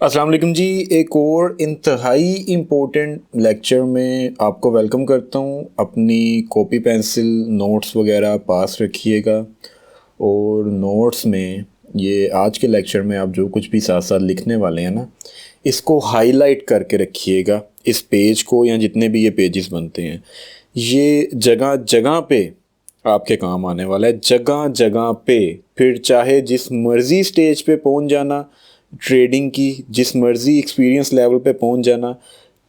अस्सलाम वालेकुम जी। एक और इंतहाई इम्पोर्टेंट लेक्चर में आपको वेलकम करता हूँ। अपनी कॉपी पेंसिल नोट्स वगैरह पास रखिएगा और नोट्स में ये आज के लेक्चर में आप जो कुछ भी साथ साथ लिखने वाले हैं ना, इसको हाईलाइट करके रखिएगा। इस पेज को या जितने भी ये पेजेस बनते हैं, ये जगह जगह पे आपके काम आने वाला है, जगह जगह पे। फिर चाहे जिस मर्ज़ी स्टेज पे पहुंच जाना, ट्रेडिंग की जिस मर्ज़ी एक्सपीरियंस लेवल पे पहुंच जाना,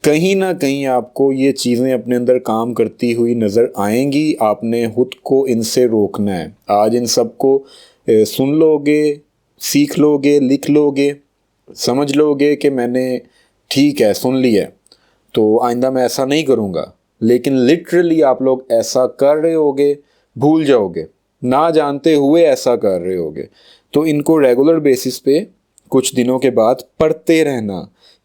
कहीं ना कहीं आपको ये चीज़ें अपने अंदर काम करती हुई नज़र आएंगी। आपने खुद को इनसे रोकना है। आज इन सब को सुन लोगे, सीख लोगे, लिख लोगे, समझ लोगे कि मैंने ठीक है सुन लिया, तो आइंदा मैं ऐसा नहीं करूँगा। लेकिन लिटरली आप लोग ऐसा कर रहे होगे, भूल जाओगे, ना जानते हुए ऐसा कर रहे होगे। तो इनको रेगुलर बेसिस पे कुछ दिनों के बाद पढ़ते रहना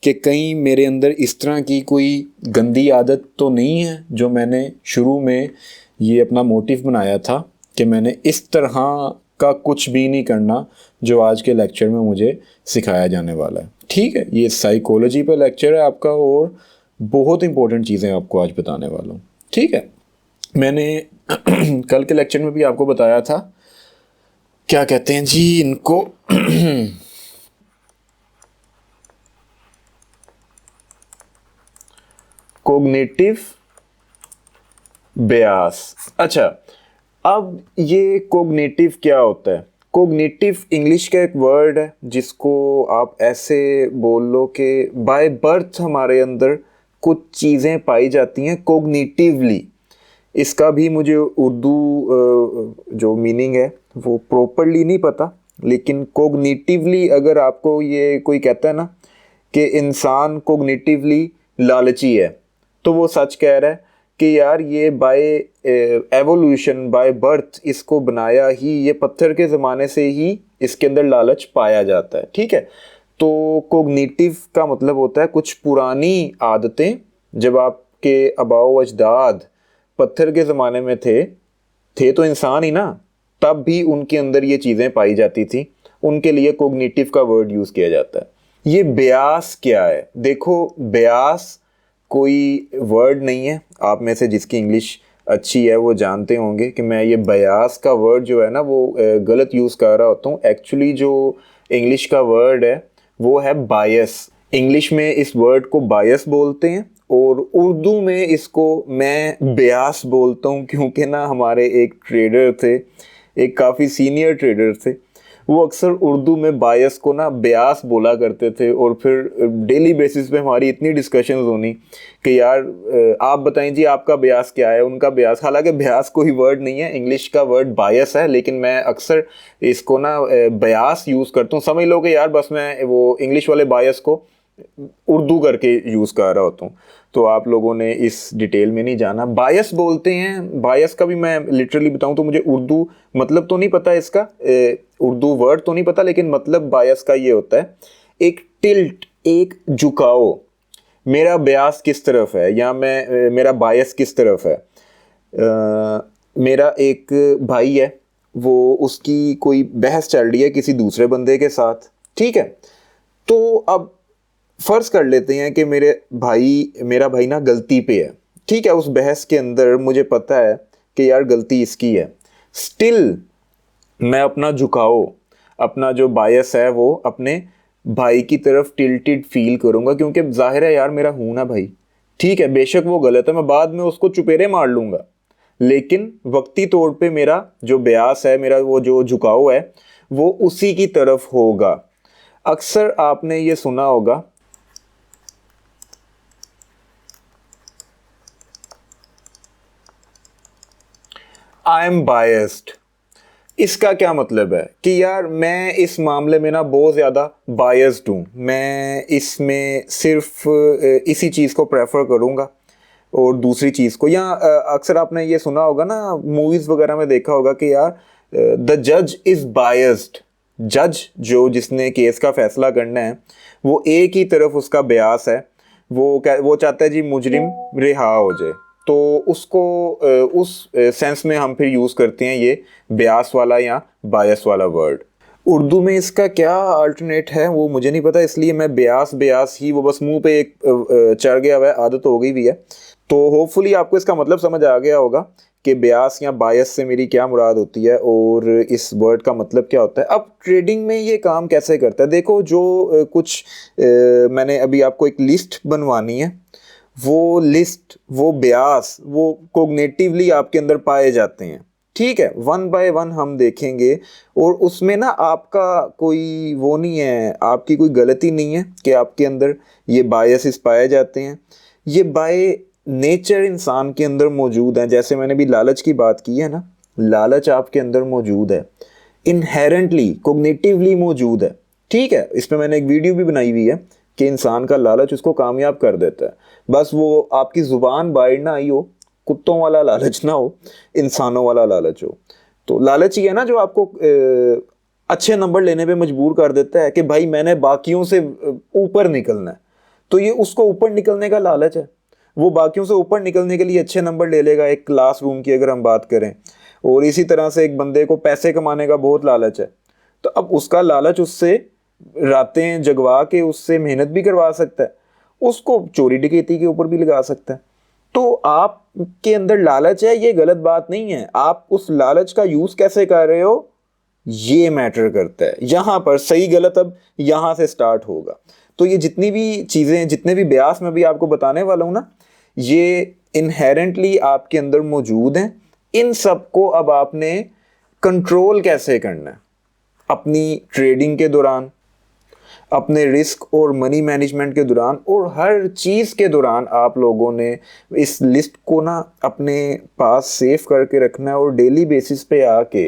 कि कहीं मेरे अंदर इस तरह की कोई गंदी आदत तो नहीं है जो मैंने शुरू में ये अपना मोटिव बनाया था कि मैंने इस तरह का कुछ भी नहीं करना जो आज के लेक्चर में मुझे सिखाया जाने वाला है। ठीक है, ये साइकोलॉजी पे लेक्चर है आपका और बहुत इंपॉर्टेंट चीज़ें आपको आज बताने वाला हूँ। ठीक है, मैंने कल के लेक्चर में भी आपको बताया था, क्या कहते हैं जी इनको कोग्निटिव बियास। अच्छा, अब ये कोग्निटिव क्या होता है? कोग्निटिव इंग्लिश का एक वर्ड है जिसको आप ऐसे बोल लो कि बाय बर्थ हमारे अंदर कुछ चीज़ें पाई जाती हैं कोग्निटिवली। इसका भी मुझे उर्दू जो मीनिंग है वो प्रॉपरली नहीं पता, लेकिन कोग्निटिवली अगर आपको ये कोई कहता है ना कि इंसान कोग्निटिवली लालची है, तो वो सच कह रहा है कि यार ये बाय एवोल्यूशन बाय बर्थ इसको बनाया ही, ये पत्थर के ज़माने से ही इसके अंदर लालच पाया जाता है। ठीक है, तो कोग्निटिव का मतलब होता है कुछ पुरानी आदतें। जब आपके आबाओ अजदाद पत्थर के ज़माने में थे तो इंसान ही ना, तब भी उनके अंदर ये चीज़ें पाई जाती थी। उनके लिए कोग्निटिव का वर्ड यूज़ किया जाता है। ये ब्यास क्या है? देखो, ब्यास कोई वर्ड नहीं है। आप में से जिसकी इंग्लिश अच्छी है वो जानते होंगे कि मैं ये बयास का वर्ड जो है ना वो गलत यूज़ कर रहा होता हूँ। एक्चुअली जो इंग्लिश का वर्ड है वो है बायस। इंग्लिश में इस वर्ड को बायस बोलते हैं और उर्दू में इसको मैं ब्यास बोलता हूँ, क्योंकि ना हमारे एक ट्रेडर थे, एक काफ़ी सीनियर ट्रेडर थे, वो अक्सर उर्दू में बायस को ना ब्यास बोला करते थे। और फिर डेली बेसिस पे हमारी इतनी डिस्कशंस होनी कि यार आप बताएं जी आपका ब्यास क्या है, उनका ब्यास। हालांकि ब्यास कोई वर्ड नहीं है, इंग्लिश का वर्ड बायस है, लेकिन मैं अक्सर इसको ना ब्यास यूज़ करता हूँ। समझ लो कि यार बस मैं वो इंग्लिश वाले बायस को उर्दू करके यूज़ कर रहा होता हूँ। तो आप लोगों ने इस डिटेल में नहीं जाना। बायस बोलते हैं, बायस का भी मैं लिटरली बताऊँ तो मुझे उर्दू मतलब तो नहीं पता इसका, उर्दू वर्ड तो नहीं पता, लेकिन मतलब बायस का ये होता है एक टिल्ट, एक झुकाव। मेरा ब्यास किस तरफ है या मैं मेरा बायस किस तरफ है। मेरा एक भाई है, वो उसकी कोई बहस चल रही है किसी दूसरे बंदे के साथ। ठीक है, तो अब फर्ज कर लेते हैं कि मेरा भाई ना गलती पे है। ठीक है, उस बहस के अंदर मुझे पता है कि यार गलती इसकी है। स्टिल मैं अपना झुकाव, अपना जो बायस है वो अपने भाई की तरफ टिल्टेड फील करूंगा, क्योंकि जाहिर है यार मेरा हूं ना भाई। ठीक है, बेशक वो गलत है, मैं बाद में उसको चुपेरे मार लूंगा, लेकिन वक्ती तौर पे मेरा जो ब्यास है, मेरा वो जो झुकाव है वो उसी की तरफ होगा। अक्सर आपने ये सुना होगा, आई एम बायस्ड। इसका क्या मतलब है कि यार मैं इस मामले में ना बहुत ज़्यादा बायस्ड हूँ, मैं इसमें सिर्फ इसी चीज़ को प्रेफर करूँगा और दूसरी चीज़ को। या अक्सर आपने ये सुना होगा ना, मूवीज़ वगैरह में देखा होगा कि यार द जज इज़ बायस्ड। जज जो जिसने केस का फैसला करना है वो एक ही तरफ उसका ब्यास है, वो चाहता है जी मुजरिम रिहा हो जाए। तो उसको उस सेंस में हम फिर यूज़ करते हैं ये ब्यास वाला या बायस वाला वर्ड। उर्दू में इसका क्या अल्टरनेट है वो मुझे नहीं पता, इसलिए मैं ब्यास ब्यास ही, वो बस मुंह पे एक चढ़ गया हुआ है, आदत हो गई भी है। तो होपफुली आपको इसका मतलब समझ आ गया होगा कि ब्यास या बायस से मेरी क्या मुराद होती है और इस वर्ड का मतलब क्या होता है। अब ट्रेडिंग में ये काम कैसे करता है, देखो जो मैंने अभी आपको एक लिस्ट बनवानी है, वो लिस्ट, वो ब्यास, वो कोग्निटिवली आपके अंदर पाए जाते हैं। ठीक है, वन बाय वन हम देखेंगे, और उसमें ना आपका कोई वो नहीं है, आपकी कोई गलती नहीं है कि आपके अंदर ये बायसेस पाए जाते हैं। ये बाय नेचर इंसान के अंदर मौजूद है। जैसे मैंने भी लालच की बात की है ना, लालच आपके अंदर मौजूद है, इनहेरेंटली कोग्निटिवली मौजूद है। ठीक है, इस पे मैंने एक वीडियो भी बनाई हुई है कि इंसान का लालच उसको कामयाब कर देता है। बस वो आपकी जुबान बाहर ना आई हो, कुत्तों वाला लालच ना हो, इंसानों वाला लालच हो। तो लालच ही है ना जो आपको अच्छे नंबर लेने पे मजबूर कर देता है कि भाई मैंने बाकियों से ऊपर निकलना है। तो ये उसको ऊपर निकलने का लालच है, वो बाकियों से ऊपर निकलने के लिए अच्छे नंबर ले लेगा, एक क्लासरूम की अगर हम बात करें। और इसी तरह से एक बंदे को पैसे कमाने का बहुत लालच है, तो अब उसका लालच उससे रातें जगवा के उससे मेहनत भी करवा सकता है, उसको चोरी डकैती के ऊपर भी लगा सकता है। तो आपके अंदर लालच है, ये गलत बात नहीं है, आप उस लालच का यूज कैसे कर रहे हो ये मैटर करता है। यहां पर सही गलत अब यहां से स्टार्ट होगा। तो ये जितनी भी चीजें, जितने भी ब्यास मैं भी आपको बताने वाला हूं ना, ये इनहेरेंटली आपके अंदर मौजूद हैं। इन सब को अब आपने कंट्रोल कैसे करना है अपनी ट्रेडिंग के दौरान, अपने रिस्क और मनी मैनेजमेंट के दौरान, और हर चीज़ के दौरान आप लोगों ने इस लिस्ट को ना अपने पास सेव करके रखना है, और डेली बेसिस पे आके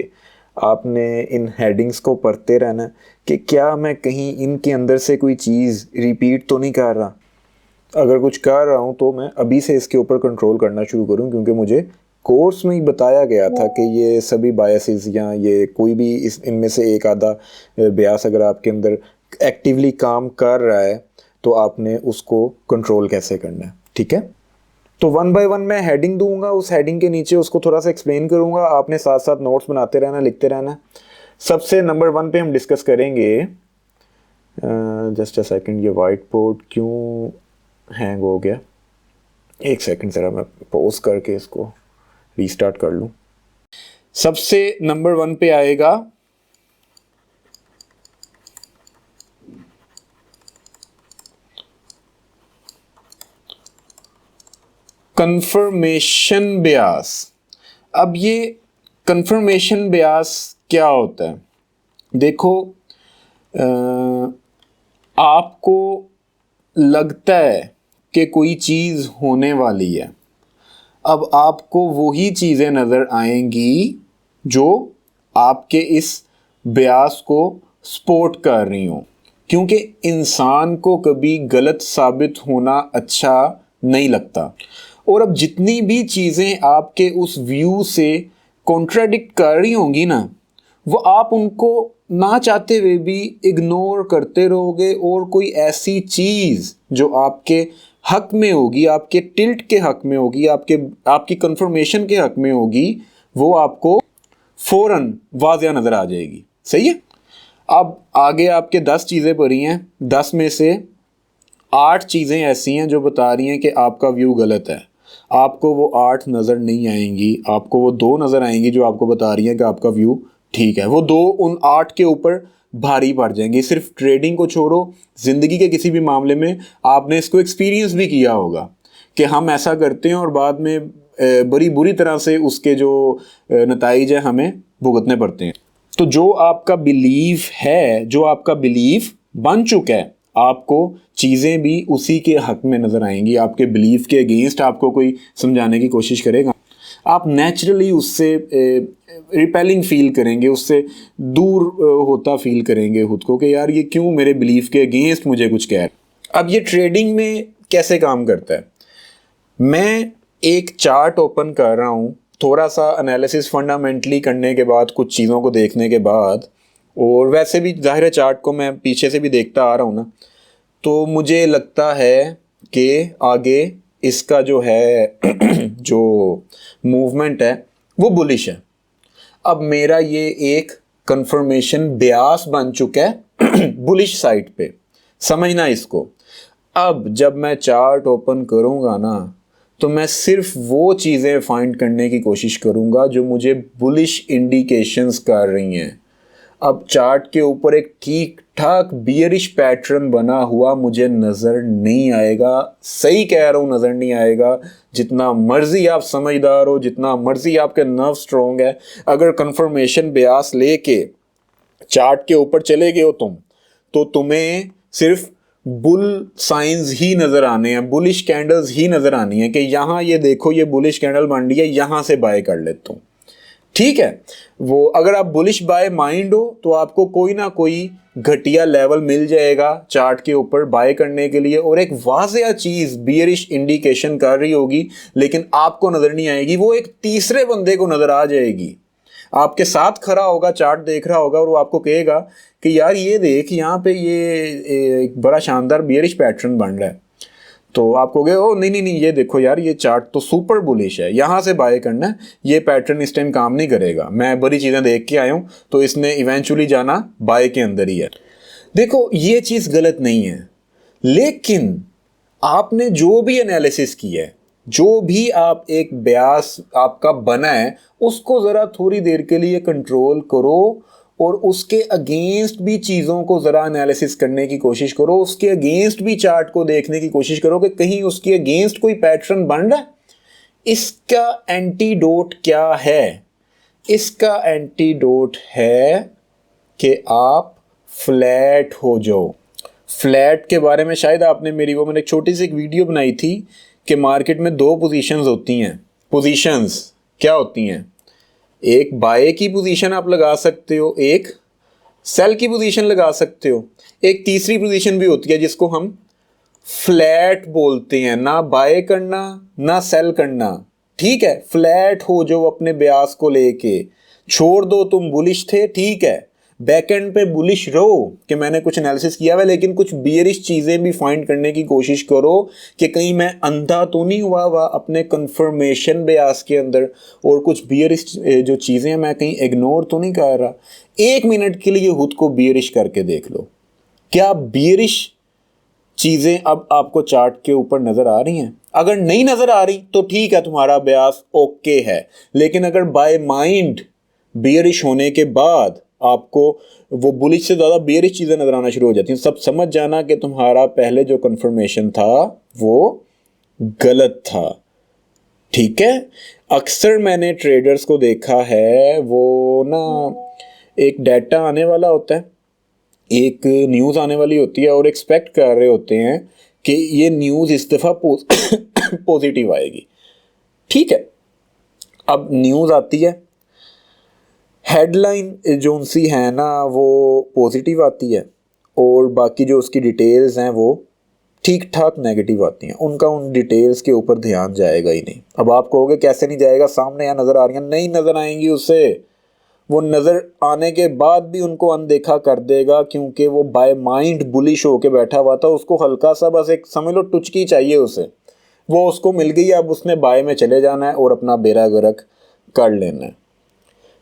आपने इन हेडिंग्स को पढ़ते रहना है कि क्या मैं कहीं इनके अंदर से कोई चीज़ रिपीट तो नहीं कर रहा। अगर कुछ कर रहा हूँ तो मैं अभी से इसके ऊपर कंट्रोल करना शुरू करूँ, क्योंकि मुझे कोर्स में ही बताया गया था कि ये सभी बायसेस या ये कोई भी इस इनमें से एक आधा ब्यास अगर आपके अंदर एक्टिवली काम कर रहा है तो आपने उसको कंट्रोल कैसे करना है। ठीक है, तो वन बाय वन मैं हेडिंग दूंगा, उस हेडिंग के नीचे उसको थोड़ा सा एक्सप्लेन करूंगा, आपने साथ साथ नोट्स बनाते रहना, लिखते रहना। सबसे नंबर 1 पे हम डिस्कस करेंगे, जस्ट अ सेकंड, ये वाइट बोर्ड क्यों हैंग हो गया, एक सेकंड ज़रा मैं पॉज करके इसको रीस्टार्ट कर लूँ। सबसे नंबर 1 पे आएगा कंफर्मेशन ब्यास। अब ये कंफर्मेशन ब्यास क्या होता है, देखो आपको लगता है कि कोई चीज़ होने वाली है, अब आपको वही चीज़ें नज़र आएंगी जो आपके इस ब्यास को सपोर्ट कर रही हों, क्योंकि इंसान को कभी गलत साबित होना अच्छा नहीं लगता। और अब जितनी भी चीज़ें आपके उस व्यू से कॉन्ट्राडिक्ट कर रही होंगी ना, वो आप उनको ना चाहते हुए भी इग्नोर करते रहोगे, और कोई ऐसी चीज़ जो आपके हक में होगी, आपके टिल्ट के हक में होगी, आपकी कंफर्मेशन के हक में होगी, वो आपको फौरन वाज़िया नज़र आ जाएगी। सही है, अब आगे आपके 10 चीज़ें पड़ी हैं, 10 में से 8 चीज़ें ऐसी हैं जो बता रही हैं कि आपका व्यू गलत है। आपको वो 8 नज़र नहीं आएंगी, आपको वो 2 नज़र आएंगी जो आपको बता रही हैं कि आपका व्यू ठीक है। वो 2 उन 8 के ऊपर भारी पड़ जाएंगे। सिर्फ ट्रेडिंग को छोड़ो, ज़िंदगी के किसी भी मामले में आपने इसको एक्सपीरियंस भी किया होगा कि हम ऐसा करते हैं और बाद में बड़ी बुरी तरह से उसके जो नताइज है हमें भुगतने पड़ते हैं। तो जो आपका बिलीफ है, जो आपका बिलीफ बन चुका है, आपको चीज़ें भी उसी के हक में नज़र आएंगी। आपके बिलीफ के अगेंस्ट आपको कोई समझाने की कोशिश करेगा, आप नेचुरली उससे रिपेलिंग फील करेंगे, उससे दूर होता फील करेंगे खुद को कि यार ये क्यों मेरे बिलीफ के अगेंस्ट मुझे कुछ कह रहा है। अब ये ट्रेडिंग में कैसे काम करता है, मैं एक चार्ट ओपन कर रहा हूँ, थोड़ा सा एनालिसिस फंडामेंटली करने के बाद, कुछ चीज़ों को देखने के बाद, और वैसे भी जाहिर है चार्ट को मैं पीछे से भी देखता आ रहा हूँ ना, तो मुझे लगता है कि आगे इसका जो है जो मूवमेंट है वो बुलिश है। अब मेरा ये एक कंफर्मेशन ब्यास बन चुका है बुलिश साइड पे, समझना इसको। अब जब मैं चार्ट ओपन करूंगा ना तो मैं सिर्फ वो चीज़ें फाइंड करने की कोशिश करूंगा जो मुझे बुलिश इंडिकेशंस कर रही हैं। अब चार्ट के ऊपर एक ठीक ठाक बियरिश पैटर्न बना हुआ मुझे नज़र नहीं आएगा, सही कह रहा हूँ, नज़र नहीं आएगा। जितना मर्जी आप समझदार हो, जितना मर्जी आपके नर्व स्ट्रॉन्ग है, अगर कंफर्मेशन ब्यास लेके चार्ट के ऊपर चले गए हो तुम, तो तुम्हें सिर्फ बुल साइंस ही नज़र आने हैं, बुलिश कैंडल्स ही नज़र आनी है कि यहाँ ये देखो ये बुलिश कैंडल बन रही है, यहाँ से बाय कर लेता हूँ। ठीक है, वो अगर आप बुलिश बाय माइंड हो तो आपको कोई ना कोई घटिया लेवल मिल जाएगा चार्ट के ऊपर बाय करने के लिए, और एक वाज़ेह चीज़ बियरिश इंडिकेशन कर रही होगी लेकिन आपको नज़र नहीं आएगी, वो एक तीसरे बंदे को नज़र आ जाएगी। आपके साथ खड़ा होगा, चार्ट देख रहा होगा और वो आपको कहेगा कि यार ये देख यहाँ पे ये एक बड़ा शानदार बियरिश पैटर्न बन रहा है। तो आप कहोगे ओ नहीं नहीं नहीं, ये देखो यार ये चार्ट तो सुपर बुलिश है, यहाँ से बाय करना है, ये पैटर्न इस टाइम काम नहीं करेगा, मैं बड़ी चीज़ें देख के आया हूँ तो इसने इवेंचुअली जाना बाय के अंदर ही है। देखो ये चीज़ गलत नहीं है, लेकिन आपने जो भी एनालिसिस किया है, जो भी आप एक ब्यास आपका बना है, उसको ज़रा थोड़ी देर के लिए कंट्रोल करो और उसके अगेंस्ट भी चीज़ों को ज़रा एनालिसिस करने की कोशिश करो, उसके अगेंस्ट भी चार्ट को देखने की कोशिश करो कि कहीं उसके अगेंस्ट कोई पैटर्न बन रहा है। इसका एंटीडोट क्या है? इसका एंटीडोट है कि आप फ्लैट हो जाओ। फ्लैट के बारे में शायद आपने मैंने एक छोटी सी एक वीडियो बनाई थी कि मार्केट में दो पोजीशंस होती हैं। पोजीशंस क्या होती हैं? एक बाय की पोजीशन आप लगा सकते हो, एक सेल की पोजीशन लगा सकते हो, एक तीसरी पोजीशन भी होती है जिसको हम फ्लैट बोलते हैं, ना बाय करना ना सेल करना। ठीक है, फ्लैट हो जो अपने ब्यास को लेके, छोड़ दो तुम बुलिश थे, ठीक है, बैकएंड पे बुलिश रहो कि मैंने कुछ एनालिसिस किया हुआ है, लेकिन कुछ बियरिश चीज़ें भी फाइंड करने की कोशिश करो कि कहीं मैं अंधा तो नहीं हुआ अपने कंफर्मेशन ब्यास के अंदर, और कुछ बियरिश जो चीज़ें हैं मैं कहीं इग्नोर तो नहीं कर रहा। 1 मिनट के लिए खुद को बियरिश करके देख लो, क्या बियरिश चीज़ें अब आपको चार्ट के ऊपर नज़र आ रही हैं? अगर नहीं नज़र आ रही तो ठीक है, तुम्हारा ब्यास ओके है, लेकिन अगर बाय माइंड बियरिश होने के बाद आपको वो बुलिश से ज़्यादा बियरिश चीज़ें नज़र आना शुरू हो जाती हैं, सब समझ जाना कि तुम्हारा पहले जो कंफर्मेशन था वो गलत था। ठीक है, अक्सर मैंने ट्रेडर्स को देखा है, वो ना एक डाटा आने वाला होता है, एक न्यूज़ आने वाली होती है और एक्सपेक्ट कर रहे होते हैं कि ये न्यूज़ इस दफ़ा पॉजिटिव आएगी। ठीक है, अब न्यूज़ आती है, हेडलाइन जो उनसी है ना वो पॉजिटिव आती है और बाकी जो उसकी डिटेल्स हैं वो ठीक ठाक नेगेटिव आती हैं, उनका उन डिटेल्स के ऊपर ध्यान जाएगा ही नहीं। अब आप कहोगे कैसे नहीं जाएगा, सामने यहाँ नज़र आ रही हैं, नहीं नज़र आएंगी उससे, वो नज़र आने के बाद भी उनको अनदेखा कर देगा, क्योंकि वो बाय माइंड बुलिश होके बैठा हुआ था, उसको हल्का सा बस एक समझ लो टुचकी चाहिए उसे, वो उसको मिल गई, अब उसने बाय में चले जाना है और अपना बेड़ा गर्क कर लेना है।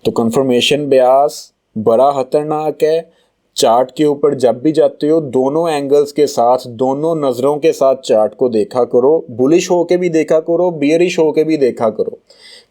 तो कंफर्मेशन ब्यास बड़ा खतरनाक है। चार्ट के ऊपर जब भी जाते हो दोनों एंगल्स के साथ, दोनों नज़रों के साथ चार्ट को देखा करो, बुलिश होके भी देखा करो, बियरिश होके भी देखा करो,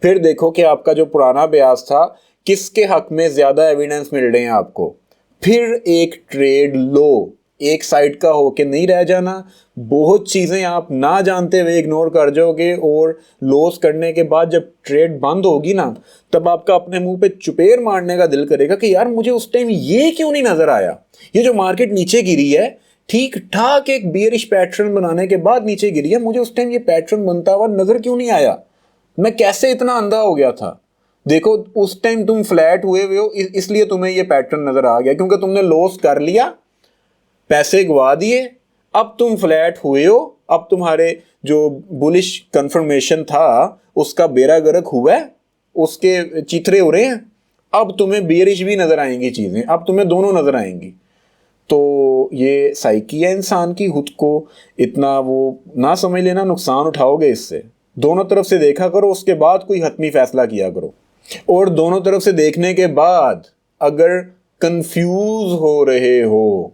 फिर देखो कि आपका जो पुराना ब्यास था किसके हक में ज़्यादा एविडेंस मिल रहे हैं आपको, फिर एक ट्रेड लो। एक साइड का होके नहीं रह जाना, बहुत चीज़ें आप ना जानते हुए इग्नोर कर जाओगे और लॉस करने के बाद जब ट्रेड बंद होगी ना, तब आपका अपने मुंह पे चुपेर मारने का दिल करेगा कि यार मुझे उस टाइम ये क्यों नहीं नज़र आया, ये जो मार्केट नीचे गिरी है ठीक ठाक एक बियरिश पैटर्न बनाने के बाद नीचे गिरी है, मुझे उस टाइम ये पैटर्न बनता हुआ नज़र क्यों नहीं आया, मैं कैसे इतना अंधा हो गया था। देखो उस टाइम तुम फ्लैट हुए हो इसलिए तुम्हें ये पैटर्न नज़र आ गया, क्योंकि तुमने लॉस कर लिया, पैसे गवा दिए, अब तुम फ्लैट हुए हो, अब तुम्हारे जो बुलिश कंफर्मेशन था उसका बेड़ा गर्क हुआ है, उसके चिथरे हो रहे हैं, अब तुम्हें बियरिश भी नज़र आएंगी चीज़ें, अब तुम्हें दोनों नज़र आएंगी। तो ये साइकी है इंसान की, खुद को इतना वो ना समझ लेना, नुकसान उठाओगे इससे। दोनों तरफ से देखा करो, उसके बाद कोई हतमी फैसला किया करो, और दोनों तरफ से देखने के बाद अगर कंफ्यूज हो रहे हो,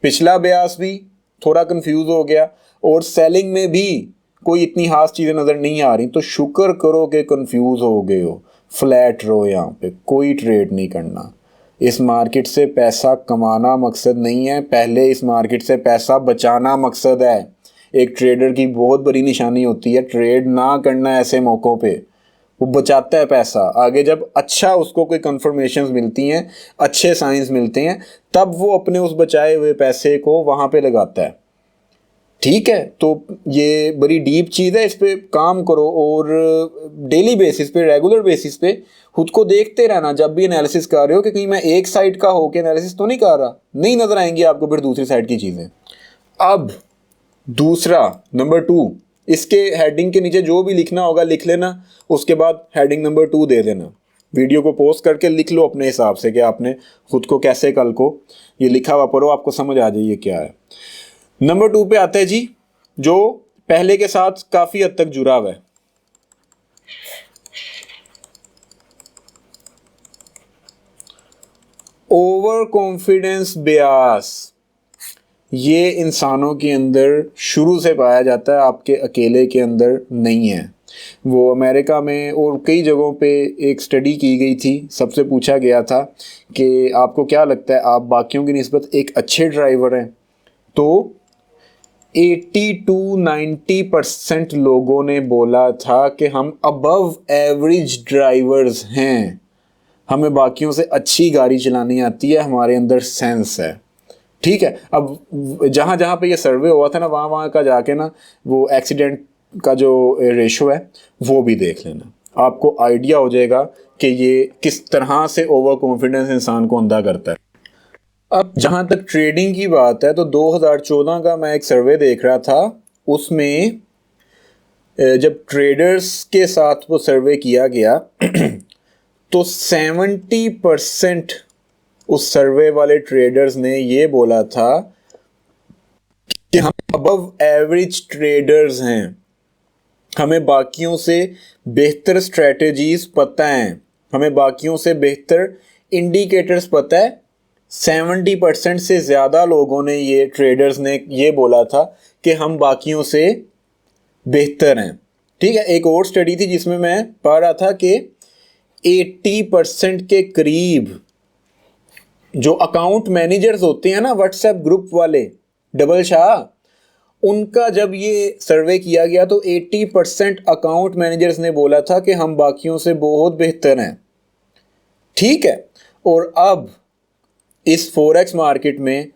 पिछला ब्यास भी थोड़ा कंफ्यूज हो गया और सेलिंग में भी कोई इतनी खास चीज़ें नज़र नहीं आ रही, तो शुक्र करो कि कंफ्यूज हो गए हो, फ्लैट रहो, यहाँ पे कोई ट्रेड नहीं करना। इस मार्केट से पैसा कमाना मकसद नहीं है, पहले इस मार्केट से पैसा बचाना मकसद है। एक ट्रेडर की बहुत बड़ी निशानी होती है ट्रेड ना करना ऐसे मौक़ों पे, वो बचाता है पैसा। आगे जब अच्छा उसको कोई कंफर्मेशंस मिलती हैं, अच्छे साइंस मिलते हैं, तब वो अपने उस बचाए हुए पैसे को वहाँ पे लगाता है। ठीक है, तो ये बड़ी डीप चीज़ है, इस पर काम करो और डेली बेसिस पे, रेगुलर बेसिस पे खुद को देखते रहना। जब भी एनालिसिस कर रहे हो कि कहीं मैं एक साइड का होके एनालिसिस तो नहीं कर रहा, नहीं नज़र आएंगी आपको फिर दूसरी साइड की चीज़ें। अब दूसरा, नंबर 2, इसके हेडिंग के नीचे जो भी लिखना होगा लिख लेना, उसके बाद हेडिंग नंबर 2 दे देना। वीडियो को पोस्ट करके लिख लो अपने हिसाब से कि आपने खुद को कैसे कल को ये लिखा हुआ पढ़ो, आपको समझ आ जाइए क्या है। नंबर 2 पे आते हैं जी, जो पहले के साथ काफ़ी हद तक जुड़ा हुआ है। ओवर कॉन्फिडेंस बियास, ये इंसानों के अंदर शुरू से पाया जाता है, आपके अकेले के अंदर नहीं है। वो अमेरिका में और कई जगहों पे एक स्टडी की गई थी, सबसे पूछा गया था कि आपको क्या लगता है आप बाकियों की निस्बत एक अच्छे ड्राइवर हैं, तो 80 to 90% लोगों ने बोला था कि हम अबव एवरेज ड्राइवर्स हैं, हमें बाकियों से अच्छी गाड़ी चलानी आती है, हमारे अंदर सेंस है। ठीक है, अब जहाँ जहाँ पे ये सर्वे हुआ था ना, वहाँ वहाँ का जाके ना वो एक्सीडेंट का जो रेशो है वो भी देख लेना, आपको आइडिया हो जाएगा कि ये किस तरह से ओवर कॉन्फिडेंस इंसान को अंधा करता है। अब जहाँ तक ट्रेडिंग की बात है, तो 2014 का मैं एक सर्वे देख रहा था, उसमें जब ट्रेडर्स के साथ वो सर्वे किया गया तो 70% उस सर्वे वाले ट्रेडर्स ने ये बोला था कि हम अबव एवरेज ट्रेडर्स हैं, हमें बाकियों से बेहतर स्ट्रेटजीज पता हैं, हमें बाकियों से बेहतर इंडिकेटर्स पता है। 70% से ज़्यादा लोगों ने, ये ट्रेडर्स ने ये बोला था कि हम बाकियों से बेहतर हैं। ठीक है, एक और स्टडी थी जिसमें मैं पढ़ रहा था कि 80% के करीब जो अकाउंट मैनेजर्स होते हैं ना, व्हाट्सएप ग्रुप वाले, डबल शाह, उनका जब ये सर्वे किया गया तो 80% अकाउंट मैनेजर्स ने बोला था कि हम बाकियों से बहुत बेहतर हैं। ठीक है, और अब इस फॉरेक्स मार्केट में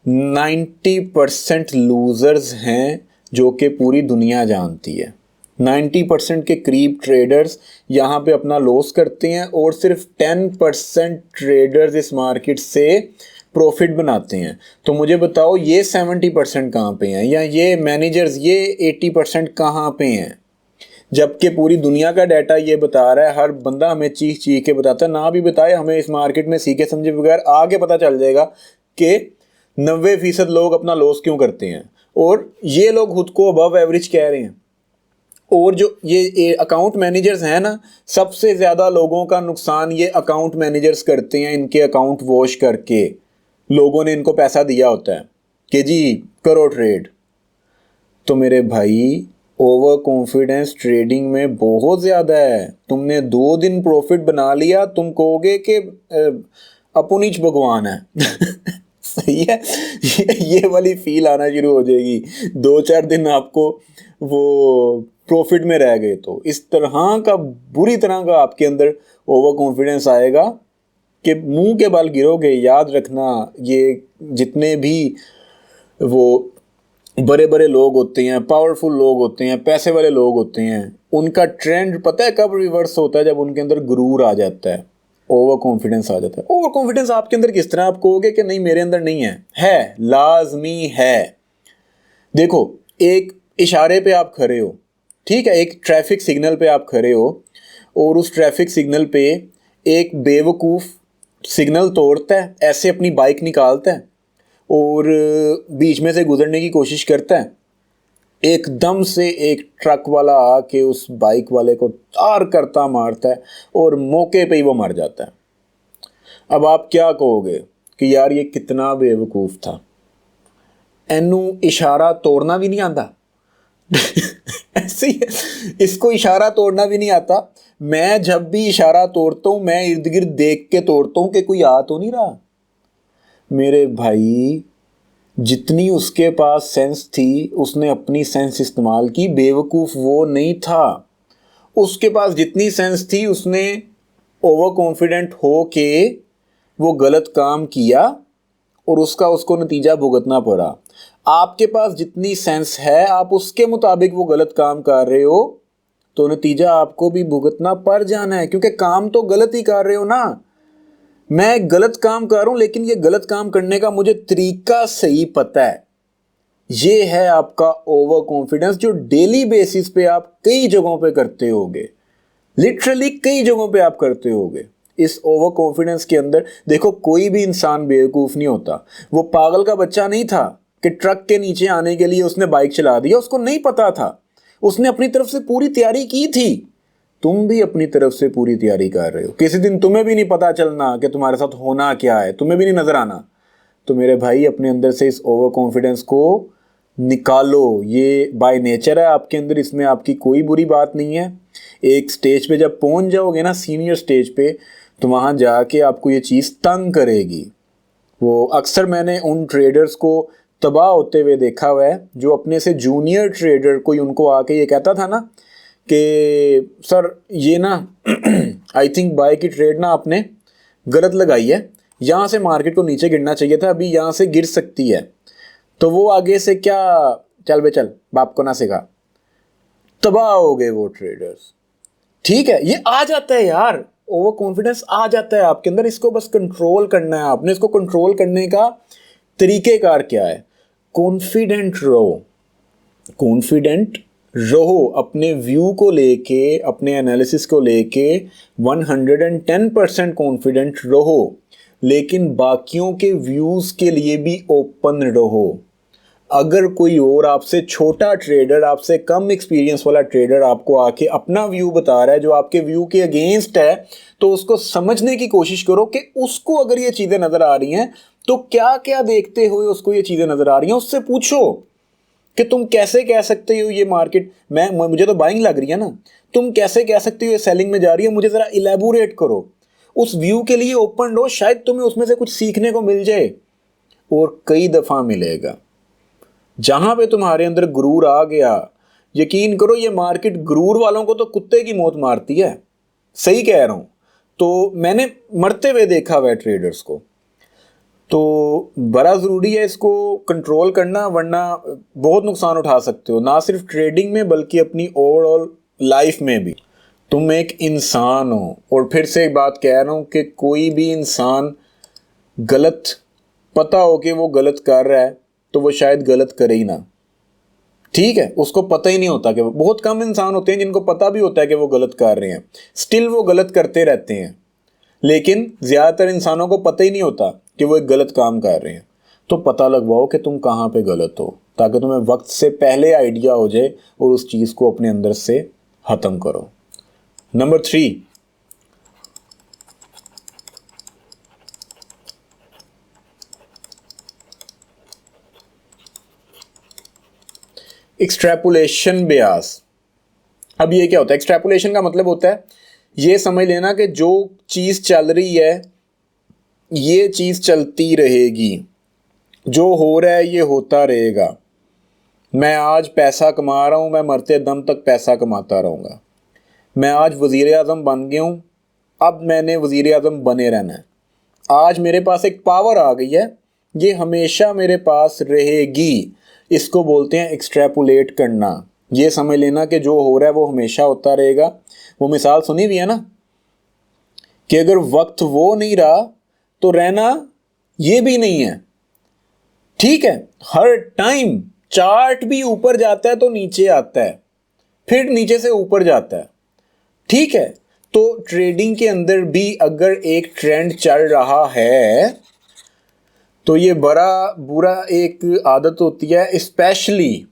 90% लूजर्स हैं, जो कि पूरी दुनिया जानती है। 90% के करीब ट्रेडर्स यहाँ पे अपना लॉस करते हैं और सिर्फ 10% ट्रेडर्स इस मार्केट से प्रॉफिट बनाते हैं। तो मुझे बताओ ये 70% कहाँ पे हैं, या ये मैनेजर्स ये 80% कहाँ पे हैं, जबकि पूरी दुनिया का डाटा ये बता रहा है, हर बंदा हमें चीख चीख के बताता है, ना भी बताए हमें इस मार्केट में सीखे समझे बगैर आगे पता चल जाएगा कि 90% लोग अपना लॉस क्यों करते हैं, और ये लोग खुद को अबव एवरेज कह रहे हैं। और जो ये अकाउंट मैनेजर्स हैं ना, सबसे ज़्यादा लोगों का नुकसान ये अकाउंट मैनेजर्स करते हैं, इनके अकाउंट वॉश करके लोगों ने इनको पैसा दिया होता है कि जी करो ट्रेड। तो मेरे भाई, ओवर कॉन्फिडेंस ट्रेडिंग में बहुत ज़्यादा है। तुमने 2 दिन प्रॉफिट बना लिया, तुम कहोगे कि अपुनीच भगवान है सही है, ये वाली फील आना शुरू हो जाएगी। 2-4 दिन आपको वो प्रॉफिट में रह गए तो इस तरह का बुरी तरह का आपके अंदर ओवर कॉन्फिडेंस आएगा कि मुंह के बल गिरोगे। याद रखना, ये जितने भी वो बड़े बड़े लोग होते हैं, पावरफुल लोग होते हैं, पैसे वाले लोग होते हैं, उनका ट्रेंड पता है कब रिवर्स होता है? जब उनके अंदर गुरूर आ जाता है, ओवर कॉन्फिडेंस आ जाता है। ओवर कॉन्फिडेंस आपके अंदर किस तरह? आप कहोगे कि नहीं मेरे अंदर नहीं है लाजमी है। देखो, एक इशारे पे आप खड़े हो, ठीक है, एक ट्रैफिक सिग्नल पे आप खड़े हो और उस ट्रैफिक सिग्नल पे एक बेवकूफ़ सिग्नल तोड़ता है, ऐसे अपनी बाइक निकालता है और बीच में से गुजरने की कोशिश करता है। एकदम से एक ट्रक वाला आके उस बाइक वाले को तार करता मारता है और मौके पे ही वो मर जाता है। अब आप क्या कहोगे कि यार ये कितना बेवकूफ़ था, एनू इशारा तोड़ना भी नहीं आता। ऐसे ही है, इसको इशारा तोड़ना भी नहीं आता। मैं जब भी इशारा तोड़ता हूँ मैं इर्द गिर्द देख के तोड़ता हूँ कि कोई आ तो नहीं रहा। मेरे भाई जितनी उसके पास सेंस थी उसने अपनी सेंस इस्तेमाल की, बेवकूफ़ वो नहीं था। उसके पास जितनी सेंस थी उसने ओवर कॉन्फिडेंट हो के वो गलत काम किया और उसका उसको नतीजा भुगतना पड़ा। आपके पास जितनी सेंस है आप उसके मुताबिक वो गलत काम कर रहे हो तो नतीजा आपको भी भुगतना पड़ जाना है, क्योंकि काम तो गलत ही कर रहे हो ना। मैं गलत काम कर रहा हूं लेकिन ये गलत काम करने का मुझे तरीका सही पता है। ये है आपका ओवर कॉन्फिडेंस जो डेली बेसिस पे आप कई जगहों पे करते होगे, लिटरली कई जगहों पे आप करते होगे। इस ओवर कॉन्फिडेंस के अंदर देखो कोई भी इंसान बेवकूफ नहीं होता। वो पागल का बच्चा नहीं था कि ट्रक के नीचे आने के लिए उसने बाइक चला दिया, उसको नहीं पता था, उसने अपनी तरफ से पूरी तैयारी की थी। तुम भी अपनी तरफ से पूरी तैयारी कर रहे हो, किसी दिन तुम्हें भी नहीं पता चलना कि तुम्हारे साथ होना क्या है, तुम्हें भी नहीं नजर आना। तो मेरे भाई अपने अंदर से इस ओवर कॉन्फिडेंस को निकालो, ये बाय नेचर है आपके अंदर, इसमें आपकी कोई बुरी बात नहीं है। एक स्टेज पे जब पहुंच जाओगे ना, सीनियर स्टेज पे, तो वहां जाके आपको ये चीज़ तंग करेगी। वो अक्सर मैंने उन ट्रेडर्स को तबाह होते हुए देखा हुआ है जो अपने से जूनियर ट्रेडर कोई उनको आके ये कहता था ना कि सर ये ना आई थिंक बाय की ट्रेड ना आपने गलत लगाई है, यहाँ से मार्केट को नीचे गिरना चाहिए था, अभी यहाँ से गिर सकती है। तो वो आगे से क्या, चल बे चल, बाप को ना सिखा, तबाह हो गए वो ट्रेडर्स। ठीक है, ये आ जाता है यार, ओवर कॉन्फिडेंस आ जाता है आपके अंदर, इसको बस कंट्रोल करना है आपने। इसको कंट्रोल करने का तरीकेकार क्या है? कॉन्फिडेंट रहो, कॉन्फिडेंट रहो अपने व्यू को लेके, अपने एनालिसिस को लेके 110% कॉन्फिडेंट रहो, लेकिन बाकियों के व्यूज के लिए भी ओपन रहो। अगर कोई और आपसे छोटा ट्रेडर, आपसे कम एक्सपीरियंस वाला ट्रेडर आपको आके अपना व्यू बता रहा है जो आपके व्यू के अगेंस्ट है, तो उसको समझने की कोशिश करो कि उसको अगर ये चीज़ें नज़र आ रही हैं तो क्या क्या देखते हुए उसको ये चीज़ें नज़र आ रही हैं। उससे पूछो कि तुम कैसे कह सकते हो ये मार्केट, मुझे तो बाइंग लग रही है ना, तुम कैसे कह सकते हो ये सेलिंग में जा रही है, मुझे ज़रा इलेबोरेट करो। उस व्यू के लिए ओपन रहो, शायद तुम्हें उसमें से कुछ सीखने को मिल जाए, और कई दफ़ा मिलेगा। जहां पे तुम्हारे अंदर गुरूर आ गया, यकीन करो ये मार्केट गुरूर वालों को तो कुत्ते की मौत मारती है। सही कह रहा हूं, तो मैंने मरते हुए देखा हुआ है ट्रेडर्स को। तो बड़ा ज़रूरी है इसको कंट्रोल करना, वरना बहुत नुकसान उठा सकते हो, ना सिर्फ ट्रेडिंग में बल्कि अपनी ओवरऑल लाइफ में भी। तुम एक इंसान हो, और फिर से एक बात कह रहा हूं कि कोई भी इंसान गलत, पता हो कि वो गलत कर रहा है तो वो शायद गलत करे ही ना। ठीक है, उसको पता ही नहीं होता कि बहुत कम इंसान होते हैं जिनको पता भी होता है कि वो गलत कर रहे हैं, स्टिल वो गलत करते रहते हैं। लेकिन ज़्यादातर इंसानों को पता ही नहीं होता कि वो एक गलत काम कर रहे हैं। तो पता लगवाओ कि तुम कहाँ पे गलत हो, ताकि तुम्हें वक्त से पहले आइडिया हो जाए और उस चीज़ को अपने अंदर से ख़त्म करो। नंबर 3, एक्सट्रैपुलेशन बियास। अब ये क्या होता है? एक्सट्रैपुलेशन का मतलब होता है ये समझ लेना कि जो चीज़ चल रही है ये चीज़ चलती रहेगी, जो हो रहा है ये होता रहेगा। मैं आज पैसा कमा रहा हूँ, मैं मरते दम तक पैसा कमाता रहूँगा। मैं आज वज़ीर आज़म बन गया हूँ, अब मैंने वज़ीर आज़म बने रहना है। आज मेरे पास एक पावर आ गई है, ये हमेशा मेरे पास रहेगी। इसको बोलते हैं एक्सट्रैपुलेट करना। ये समझ लेना कि जो हो रहा है वो हमेशा होता रहेगा। वो मिसाल सुनी हुई है ना कि अगर वक्त वो नहीं रहा तो रहना ये भी नहीं है। ठीक है, हर टाइम चार्ट भी ऊपर जाता है तो नीचे आता है, फिर नीचे से ऊपर जाता है। ठीक है, तो ट्रेडिंग के अंदर भी अगर एक ट्रेंड चल रहा है तो ये बड़ा बुरा एक आदत होती है, स्पेशली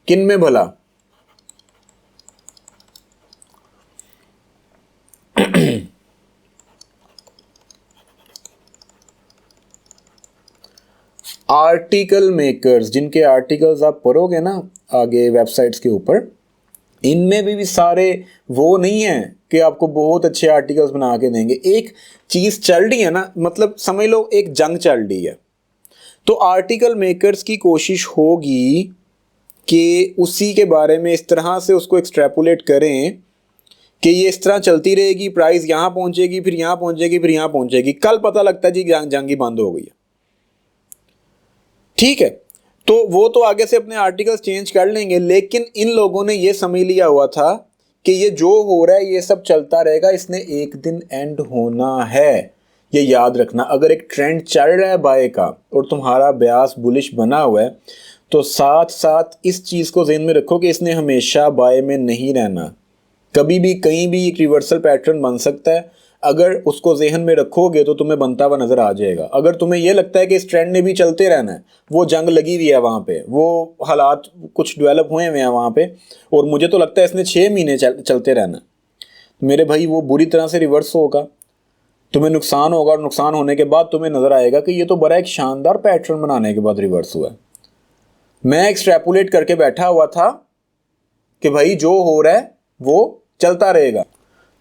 किन में भला? आर्टिकल मेकर्स, जिनके आर्टिकल्स आप पढ़ोगे ना आगे वेबसाइट्स के ऊपर, इनमें भी सारे वो नहीं है कि आपको बहुत अच्छे आर्टिकल्स बना के देंगे। एक चीज़ चल रही है ना, मतलब समझ लो एक जंग चल रही है, तो आर्टिकल मेकर्स की कोशिश होगी कि उसी के बारे में इस तरह से उसको एक्सट्रैपुलेट करें कि ये इस तरह चलती रहेगी, प्राइस यहाँ पहुंचेगी, फिर यहाँ पहुंचेगी, फिर यहाँ पहुंचेगी, कल पता लगता है जी जंग ही बंद हो गई है। ठीक है, तो वो तो आगे से अपने आर्टिकल्स चेंज कर लेंगे, लेकिन इन लोगों ने ये समझ लिया हुआ था कि ये जो हो रहा है ये सब चलता रहेगा, इसने एक दिन एंड होना है। ये याद रखना, अगर एक ट्रेंड चल रहा है बाय का और तुम्हारा ब्यास बुलिश बना हुआ है, तो साथ साथ इस चीज़ को ज़हन में रखो कि इसने हमेशा बाय में नहीं रहना। कभी भी कहीं भी एक रिवर्सल पैटर्न बन सकता है। अगर उसको जहन में रखोगे तो तुम्हें बनता हुआ नजर आ जाएगा। अगर तुम्हें यह लगता है कि इस ट्रेंड ने भी चलते रहना है, वो जंग लगी हुई है वहां पे, वो हालात कुछ डेवलप हुए हुए हैं वहां पे, और मुझे तो लगता है इसने 6 महीने चलते रहना है, मेरे भाई वो बुरी तरह से रिवर्स होगा, तुम्हें नुकसान होगा, और नुकसान होने के बाद तुम्हें नजर आएगा कि ये तो बड़ा एक शानदार पैटर्न बनाने के बाद रिवर्स हुआ है। मैं एक्सट्रैपुलेट करके बैठा हुआ था कि भाई जो हो रहा है वो चलता रहेगा,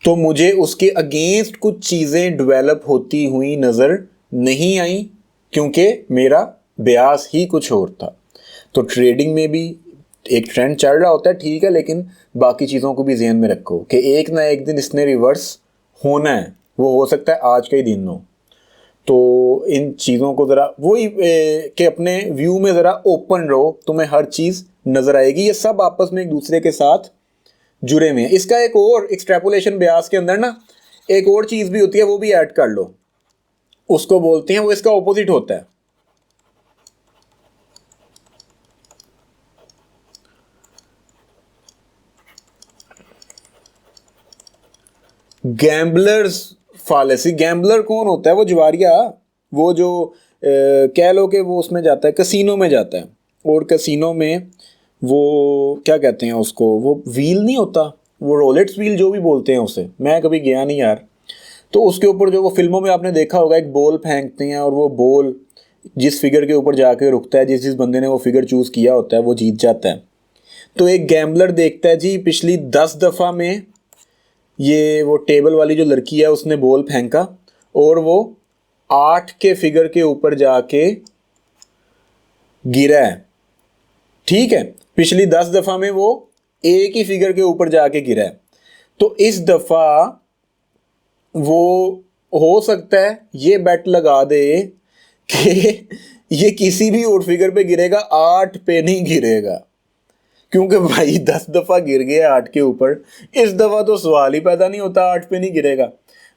तो मुझे उसके अगेंस्ट कुछ चीज़ें डेवलप होती हुई नज़र नहीं आई, क्योंकि मेरा ब्यास ही कुछ और था। तो ट्रेडिंग में भी एक ट्रेंड चल रहा होता है, ठीक है, लेकिन बाकी चीज़ों को भी ध्यान में रखो कि एक ना एक दिन इसने रिवर्स होना है, वो हो सकता है आज का ही दिन हो। तो इन चीज़ों को ज़रा वही कि अपने व्यू में ज़रा ओपन रहो, तुम्हें हर चीज़ नज़र आएगी। ये सब आपस में एक दूसरे के साथ जुड़े हुए हैं। इसका एक और एक्सट्रैपुलेशन ब्यास के अंदर ना एक और चीज़ भी होती है, वो भी ऐड कर लो, उसको बोलते हैं, वो इसका ऑपोजिट होता है, गैम्बलर्स फालेसी। गैम्बलर कौन होता है? वो जुआरिया, वो जो कह लो कि वो उसमें जाता है, कसिनो में जाता है, और कसिनो में वो क्या कहते हैं उसको, वो व्हील नहीं होता, वो रोलेट्स व्हील जो भी बोलते हैं उसे, मैं कभी गया नहीं यार। तो उसके ऊपर जो वो फिल्मों में आपने देखा होगा, एक बॉल फेंकते हैं और वो बॉल जिस फिगर के ऊपर जाके रुकता है, जिस जिस बंदे ने वो फिगर चूज़ किया होता है वो जीत जाता है। तो एक गैम्बलर देखता है जी पिछली 10 दफ़ा में ये वो टेबल वाली जो लड़की है उसने बॉल फेंका, और वो 8 के फिगर के ऊपर जाके गिरा है। ठीक है, पिछली 10 दफ़ा में वो एक ही फिगर के ऊपर जाके गिरा है। तो इस दफ़ा वो हो सकता है ये बेट लगा दे कि ये किसी भी और फिगर पे गिरेगा, 8 पे नहीं गिरेगा, क्योंकि भाई 10 दफ़ा गिर गया 8 के ऊपर, इस दफ़ा तो सवाल ही पैदा नहीं होता 8 पे नहीं गिरेगा।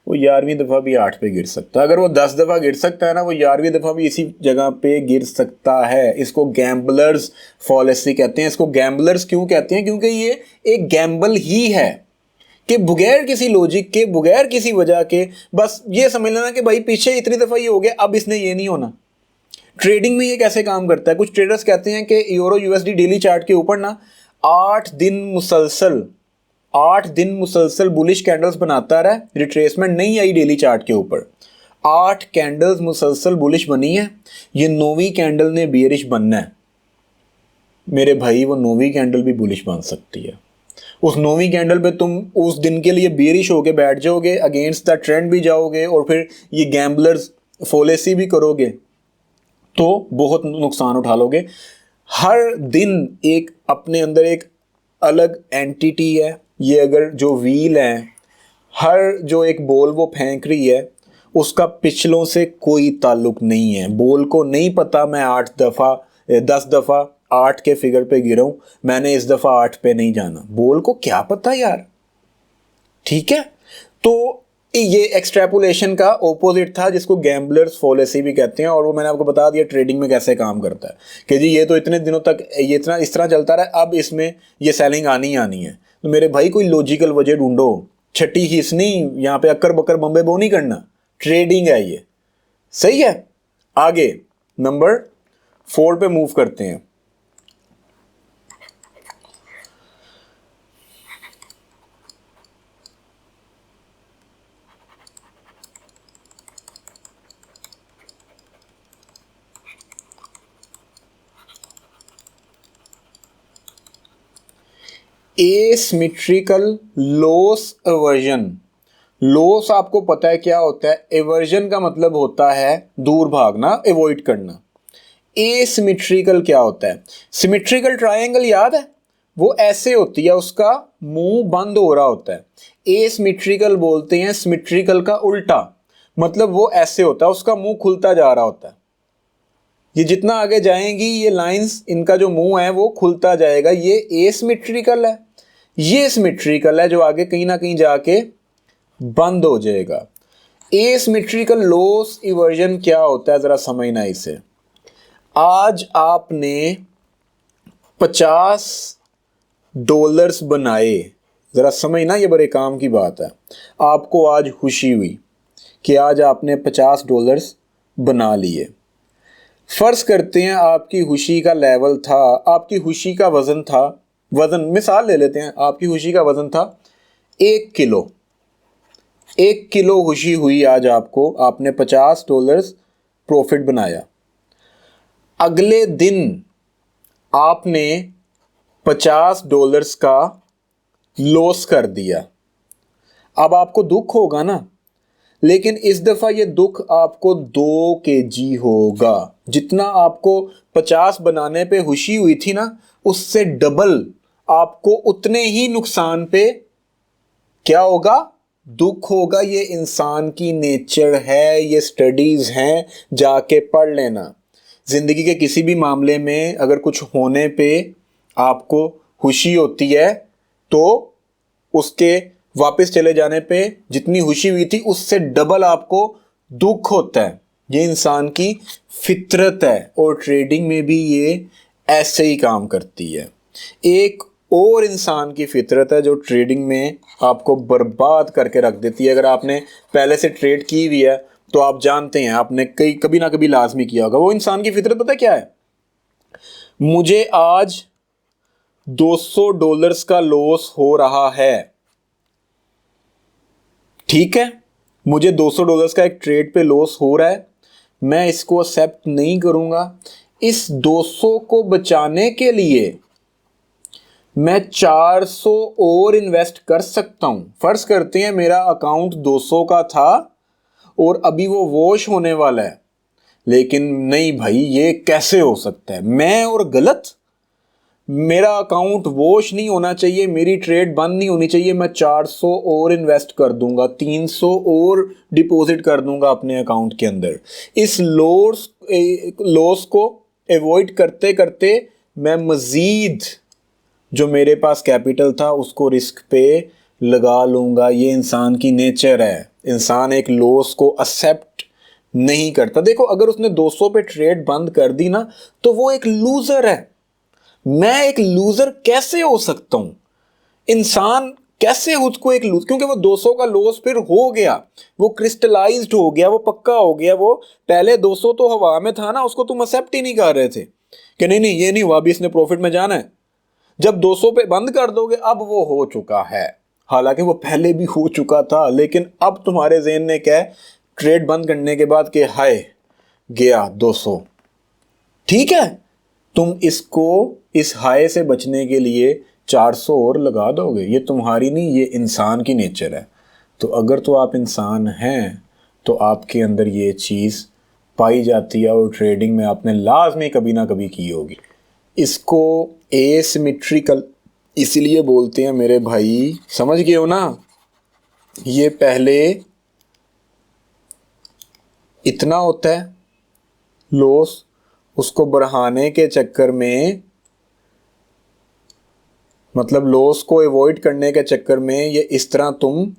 वो 11वीं दफ़ा भी 8 पे गिर सकता है। अगर वो 10 दफ़ा गिर सकता है ना, वो 11वीं दफ़ा भी इसी जगह पे गिर सकता है। इसको गैम्बलर्स फॉलेसी कहते हैं। इसको गैम्बलर्स क्यों कहते हैं? क्योंकि ये एक गैम्बल ही है कि बगैर किसी लॉजिक के, बगैर किसी वजह के, बस ये समझ लेना कि भाई पीछे इतनी दफ़ा ये हो गया, अब इसने ये नहीं होना। ट्रेडिंग में ये कैसे काम करता है? कुछ ट्रेडर्स कहते हैं कि यूरो यूएसडी डेली चार्ट के ऊपर ना 8 दिन मुसलसल बुलिश कैंडल्स बनाता रहा, रिट्रेसमेंट नहीं आई डेली चार्ट के ऊपर, 8 कैंडल्स मुसलसल बुलिश बनी है, ये 9वीं कैंडल ने बियरिश बनना है। मेरे भाई वो 9वीं कैंडल भी बुलिश बन सकती है। उस 9वीं कैंडल पे तुम उस दिन के लिए बेरिश होके बैठ जाओगे, अगेंस्ट द ट्रेंड भी जाओगे, और फिर ये गैम्बलर्स फॉलेसी भी करोगे, तो बहुत नुकसान उठा लोगे। हर दिन एक अपने अंदर एक अलग एंटिटी है ये। अगर जो व्हील है, हर जो एक बॉल वो फेंक रही है, उसका पिछलों से कोई ताल्लुक नहीं है। बॉल को नहीं पता मैं 8 दफ़ा 10 दफ़ा 8 के फिगर पे गिरा हूं, मैंने इस दफ़ा 8 पे नहीं जाना, बॉल को क्या पता यार। ठीक है, तो ये एक्सट्रैपुलेशन का ओपोजिट था, जिसको गैम्बलर्स फॉलेसी भी कहते हैं। और वो मैंने आपको बता दिया ट्रेडिंग में कैसे काम करता है कि जी ये तो इतने दिनों तक ये इतना इस तरह चलता रहा, अब इसमें ये सेलिंग आनी ही आनी है। तो मेरे भाई कोई लॉजिकल वजह ढूंढो, छठी हिस्स नहीं, यहाँ पे अक्कर बकर बम्बे बो नहीं करना, ट्रेडिंग है ये। सही है, आगे नंबर 4 पे मूव करते हैं। Asymmetrical loss aversion. लॉस आपको पता है क्या होता है, एवर्जन का मतलब होता है दूर भागना, अवॉइड करना। एसिमेट्रिकल क्या होता है, सिमेट्रिकल ट्रायंगल याद है, वो ऐसे होती है, उसका मुंह बंद हो रहा होता है। एसिमेट्रिकल बोलते हैं सिमेट्रिकल का उल्टा, मतलब वो ऐसे होता है, उसका मुंह खुलता जा रहा होता है। ये जितना आगे जाएंगी ये लाइंस, इनका जो मुंह है वो खुलता जाएगा, ये एसिमेट्रिकल है। ये सिमेट्रिकल है जो आगे कहीं ना कहीं जाके बंद हो जाएगा। एसिमेट्रिकल लॉस इवर्जन क्या होता है, जरा समझना इसे। आज आपने $50 बनाए, जरा समझना, ये बड़े काम की बात है। आपको आज खुशी हुई कि आज आपने $50 बना लिए। फर्ज करते हैं आपकी खुशी का लेवल था, आपकी खुशी का वजन था, वजन मिसाल ले लेते हैं, आपकी खुशी का वजन था 1 किलो। 1 किलो खुशी हुई आज आपको, आपने $50 प्रॉफिट बनाया। अगले दिन आपने $50 का लॉस कर दिया। अब आपको दुख होगा ना, लेकिन इस दफा ये दुख आपको 2 kg होगा। जितना आपको 50 बनाने पे खुशी हुई थी ना, उससे डबल आपको उतने ही नुकसान पे क्या होगा, दुख होगा। ये इंसान की नेचर है, ये स्टडीज हैं, जाके पढ़ लेना। जिंदगी के किसी भी मामले में अगर कुछ होने पे आपको खुशी होती है तो उसके वापस चले जाने पे जितनी खुशी हुई थी उससे डबल आपको दुख होता है। ये इंसान की फितरत है और ट्रेडिंग में भी ये ऐसे ही काम करती है। एक और इंसान की फितरत है जो ट्रेडिंग में आपको बर्बाद करके रख देती है। अगर आपने पहले से ट्रेड की हुई है तो आप जानते हैं, आपने कभी ना कभी लाजमी किया होगा। वो इंसान की फितरत पता क्या है, मुझे आज $200 का लॉस हो रहा है, ठीक है, मुझे $200 का एक ट्रेड पे लॉस हो रहा है, मैं इसको एक्सेप्ट नहीं करूंगा। इस 200 को बचाने के लिए मैं 400 और इन्वेस्ट कर सकता हूं। फर्ज करते हैं मेरा अकाउंट 200 का था और अभी वो वॉश होने वाला है, लेकिन नहीं भाई ये कैसे हो सकता है, मैं और गलत, मेरा अकाउंट वॉश नहीं होना चाहिए, मेरी ट्रेड बंद नहीं होनी चाहिए, मैं 400 और इन्वेस्ट कर दूंगा, 300 और डिपॉजिट कर दूंगा अपने अकाउंट के अंदर। इस लॉस को अवॉइड करते करते मैं मज़ीद जो मेरे पास कैपिटल था उसको रिस्क पे लगा लूँगा। ये इंसान की नेचर है, इंसान एक लॉस को एक्सेप्ट नहीं करता। देखो अगर उसने 200 पे ट्रेड बंद कर दी ना तो वो एक लूज़र है। मैं एक लूज़र कैसे हो सकता हूँ, इंसान कैसे खुद को एक लूज, क्योंकि वो 200 का लॉस फिर हो गया, वो क्रिस्टलाइज्ड हो गया, वो पक्का हो गया। वो पहले 200 तो हवा में था ना, उसको तुम एक्सेप्ट ही नहीं कर रहे थे कि नहीं नहीं ये नहीं हुआ, अभी इसने प्रॉफिट में जाना है। जब 200 पे बंद कर दोगे अब वो हो चुका है, हालांकि वो पहले भी हो चुका था, लेकिन अब तुम्हारे ज़हन ने क्या है, ट्रेड बंद करने के बाद कि हाय गया 200, ठीक है, तुम इसको इस हाय से बचने के लिए 400 और लगा दोगे। ये तुम्हारी नहीं, ये इंसान की नेचर है। तो अगर तो आप इंसान हैं तो आपके अंदर ये चीज़ पाई जाती है और ट्रेडिंग में आपने लाजमी कभी ना कभी की होगी। इसको एसिमेट्रिकल इसलिए बोलते हैं मेरे भाई, समझ गए हो ना। ये पहले इतना होता है लॉस, उसको बढ़ाने के चक्कर में, मतलब लॉस को अवॉइड करने के चक्कर में ये इस तरह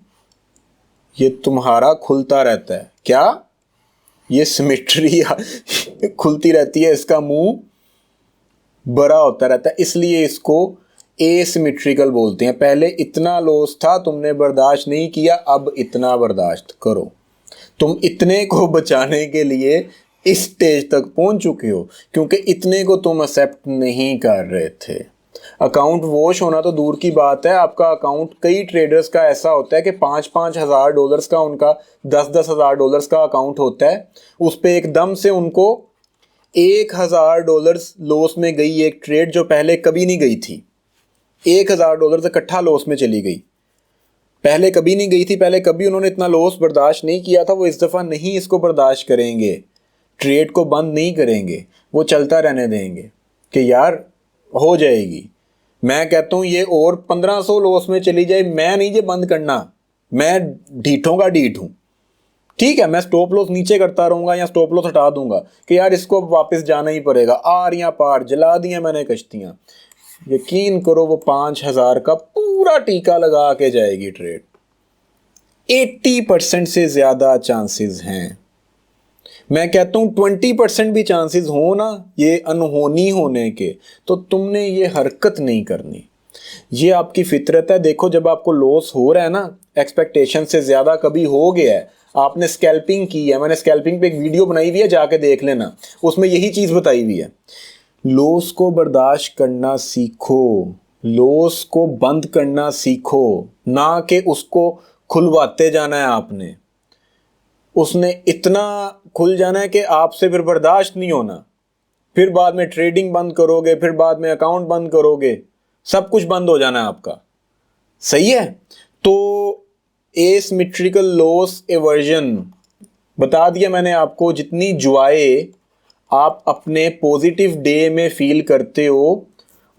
ये तुम्हारा खुलता रहता है। क्या ये सिमेट्री खुलती रहती है, इसका मुंह बड़ा होता रहता है, इसलिए इसको एसिमेट्रिकल बोलते हैं। पहले इतना लॉस था, तुमने बर्दाश्त नहीं किया, अब इतना बर्दाश्त करो। तुम इतने को बचाने के लिए इस स्टेज तक पहुंच चुके हो क्योंकि इतने को तुम एक्सेप्ट नहीं कर रहे थे। अकाउंट वॉश होना तो दूर की बात है, आपका अकाउंट, कई ट्रेडर्स का ऐसा होता है कि $5,000 का, उनका $10,000 का अकाउंट होता है, उस पर एकदम से उनको $1,000 लॉस में गई एक ट्रेड जो पहले कभी नहीं गई थी। $1,000 से इकट्ठा लॉस में चली गई। पहले कभी नहीं गई थी, पहले कभी उन्होंने इतना लॉस बर्दाश्त नहीं किया था। वो इस दफ़ा नहीं इसको बर्दाश्त करेंगे, ट्रेड को बंद नहीं करेंगे, वो चलता रहने देंगे कि यार हो जाएगी। मैं कहता हूँ ये और 1500 लॉस में चली जाए, मैं नहीं ये बंद करना, मैं ढीठों का ढीठ हूँ। ठीक है, मैं स्टॉप लॉस नीचे करता रहूंगा या स्टॉप लॉस हटा दूंगा कि यार इसको वापस जाना ही पड़ेगा, आर या पार जला दिया मैंने कश्तियां। यकीन करो वो 5,000 का पूरा टीका लगा के जाएगी ट्रेड। 80% से ज्यादा चांसेस हैं। मैं कहता हूं 20% भी चांसेस हो ना ये अनहोनी होने के, तो तुमने ये हरकत नहीं करनी। ये आपकी फितरत है। देखो जब आपको लॉस हो रहा है ना, एक्सपेक्टेशन से ज्यादा कभी हो गया है, आपने स्कैल्पिंग की है, मैंने स्कैल्पिंग पे एक वीडियो बनाई हुई है, जाके देख लेना, उसमें यही चीज बताई हुई है। लॉस को बर्दाश्त करना सीखो, लॉस को बंद करना सीखो, ना कि उसको खुलवाते जाना है आपने। उसने इतना खुल जाना है कि आपसे फिर बर्दाश्त नहीं होना, फिर बाद में ट्रेडिंग बंद करोगे, फिर बाद में अकाउंट बंद करोगे, सब कुछ बंद हो जाना है आपका। सही है। तो एसिमेट्रिकल लॉस एवर्जन बता दिया मैंने आपको। जितनी जुआए आप अपने पॉजिटिव डे में फील करते हो,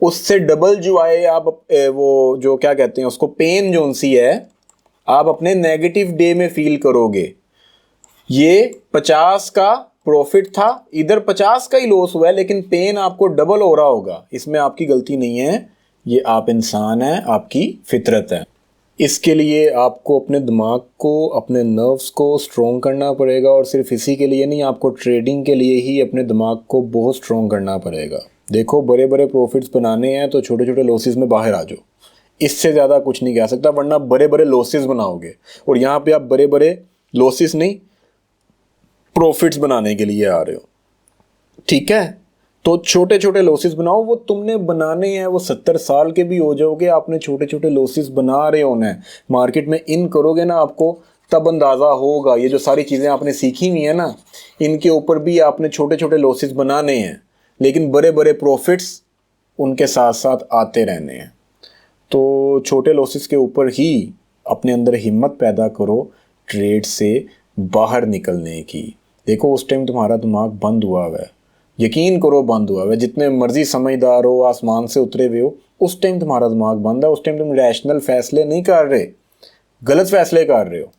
उससे डबल जुआए आप वो जो क्या कहते हैं उसको, पेन जो सी है, आप अपने नेगेटिव डे में फील करोगे। ये 50 का प्रॉफिट था, इधर 50 का ही लॉस हुआ है, लेकिन पेन आपको डबल हो रहा होगा। इसमें आपकी गलती नहीं है, ये आप इंसान हैं, आपकी फितरत है। इसके लिए आपको अपने दिमाग को, अपने नर्व्स को स्ट्रॉन्ग करना पड़ेगा, और सिर्फ इसी के लिए नहीं, आपको ट्रेडिंग के लिए ही अपने दिमाग को बहुत स्ट्रॉन्ग करना पड़ेगा। देखो बड़े बड़े प्रॉफिट्स बनाने हैं तो छोटे छोटे लॉसेस में बाहर आ जाओ, इससे ज़्यादा कुछ नहीं कह सकता, वरना बड़े बड़े लॉसेस बनाओगे। और यहाँ पे आप बड़े बड़े लॉसेस नहीं, प्रॉफिट्स बनाने के लिए आ रहे हो। ठीक है, तो छोटे छोटे लॉसेस बनाओ, वो तुमने बनाने हैं। वो 70 साल के भी हो जाओगे, आपने छोटे छोटे लॉसेस बना रहे होना है। मार्केट में इन करोगे ना, आपको तब अंदाज़ा होगा ये जो सारी चीज़ें आपने सीखी हुई है ना, इनके ऊपर भी आपने छोटे छोटे लॉसेस बनाने हैं, लेकिन बड़े बड़े प्रॉफिट्स उनके साथ साथ आते रहने हैं। तो छोटे लॉसेस के ऊपर ही अपने अंदर हिम्मत पैदा करो ट्रेड से बाहर निकलने की। देखो उस टाइम तुम्हारा दिमाग बंद हुआ हुआ है, यकीन करो बंद हुआ हुआ है। जितने मर्जी समझदार हो, आसमान से उतरे हुए हो, उस टाइम तुम्हारा दिमाग बंद है। उस टाइम तुम रैशनल फैसले नहीं कर रहे, गलत फैसले कर रहे हो।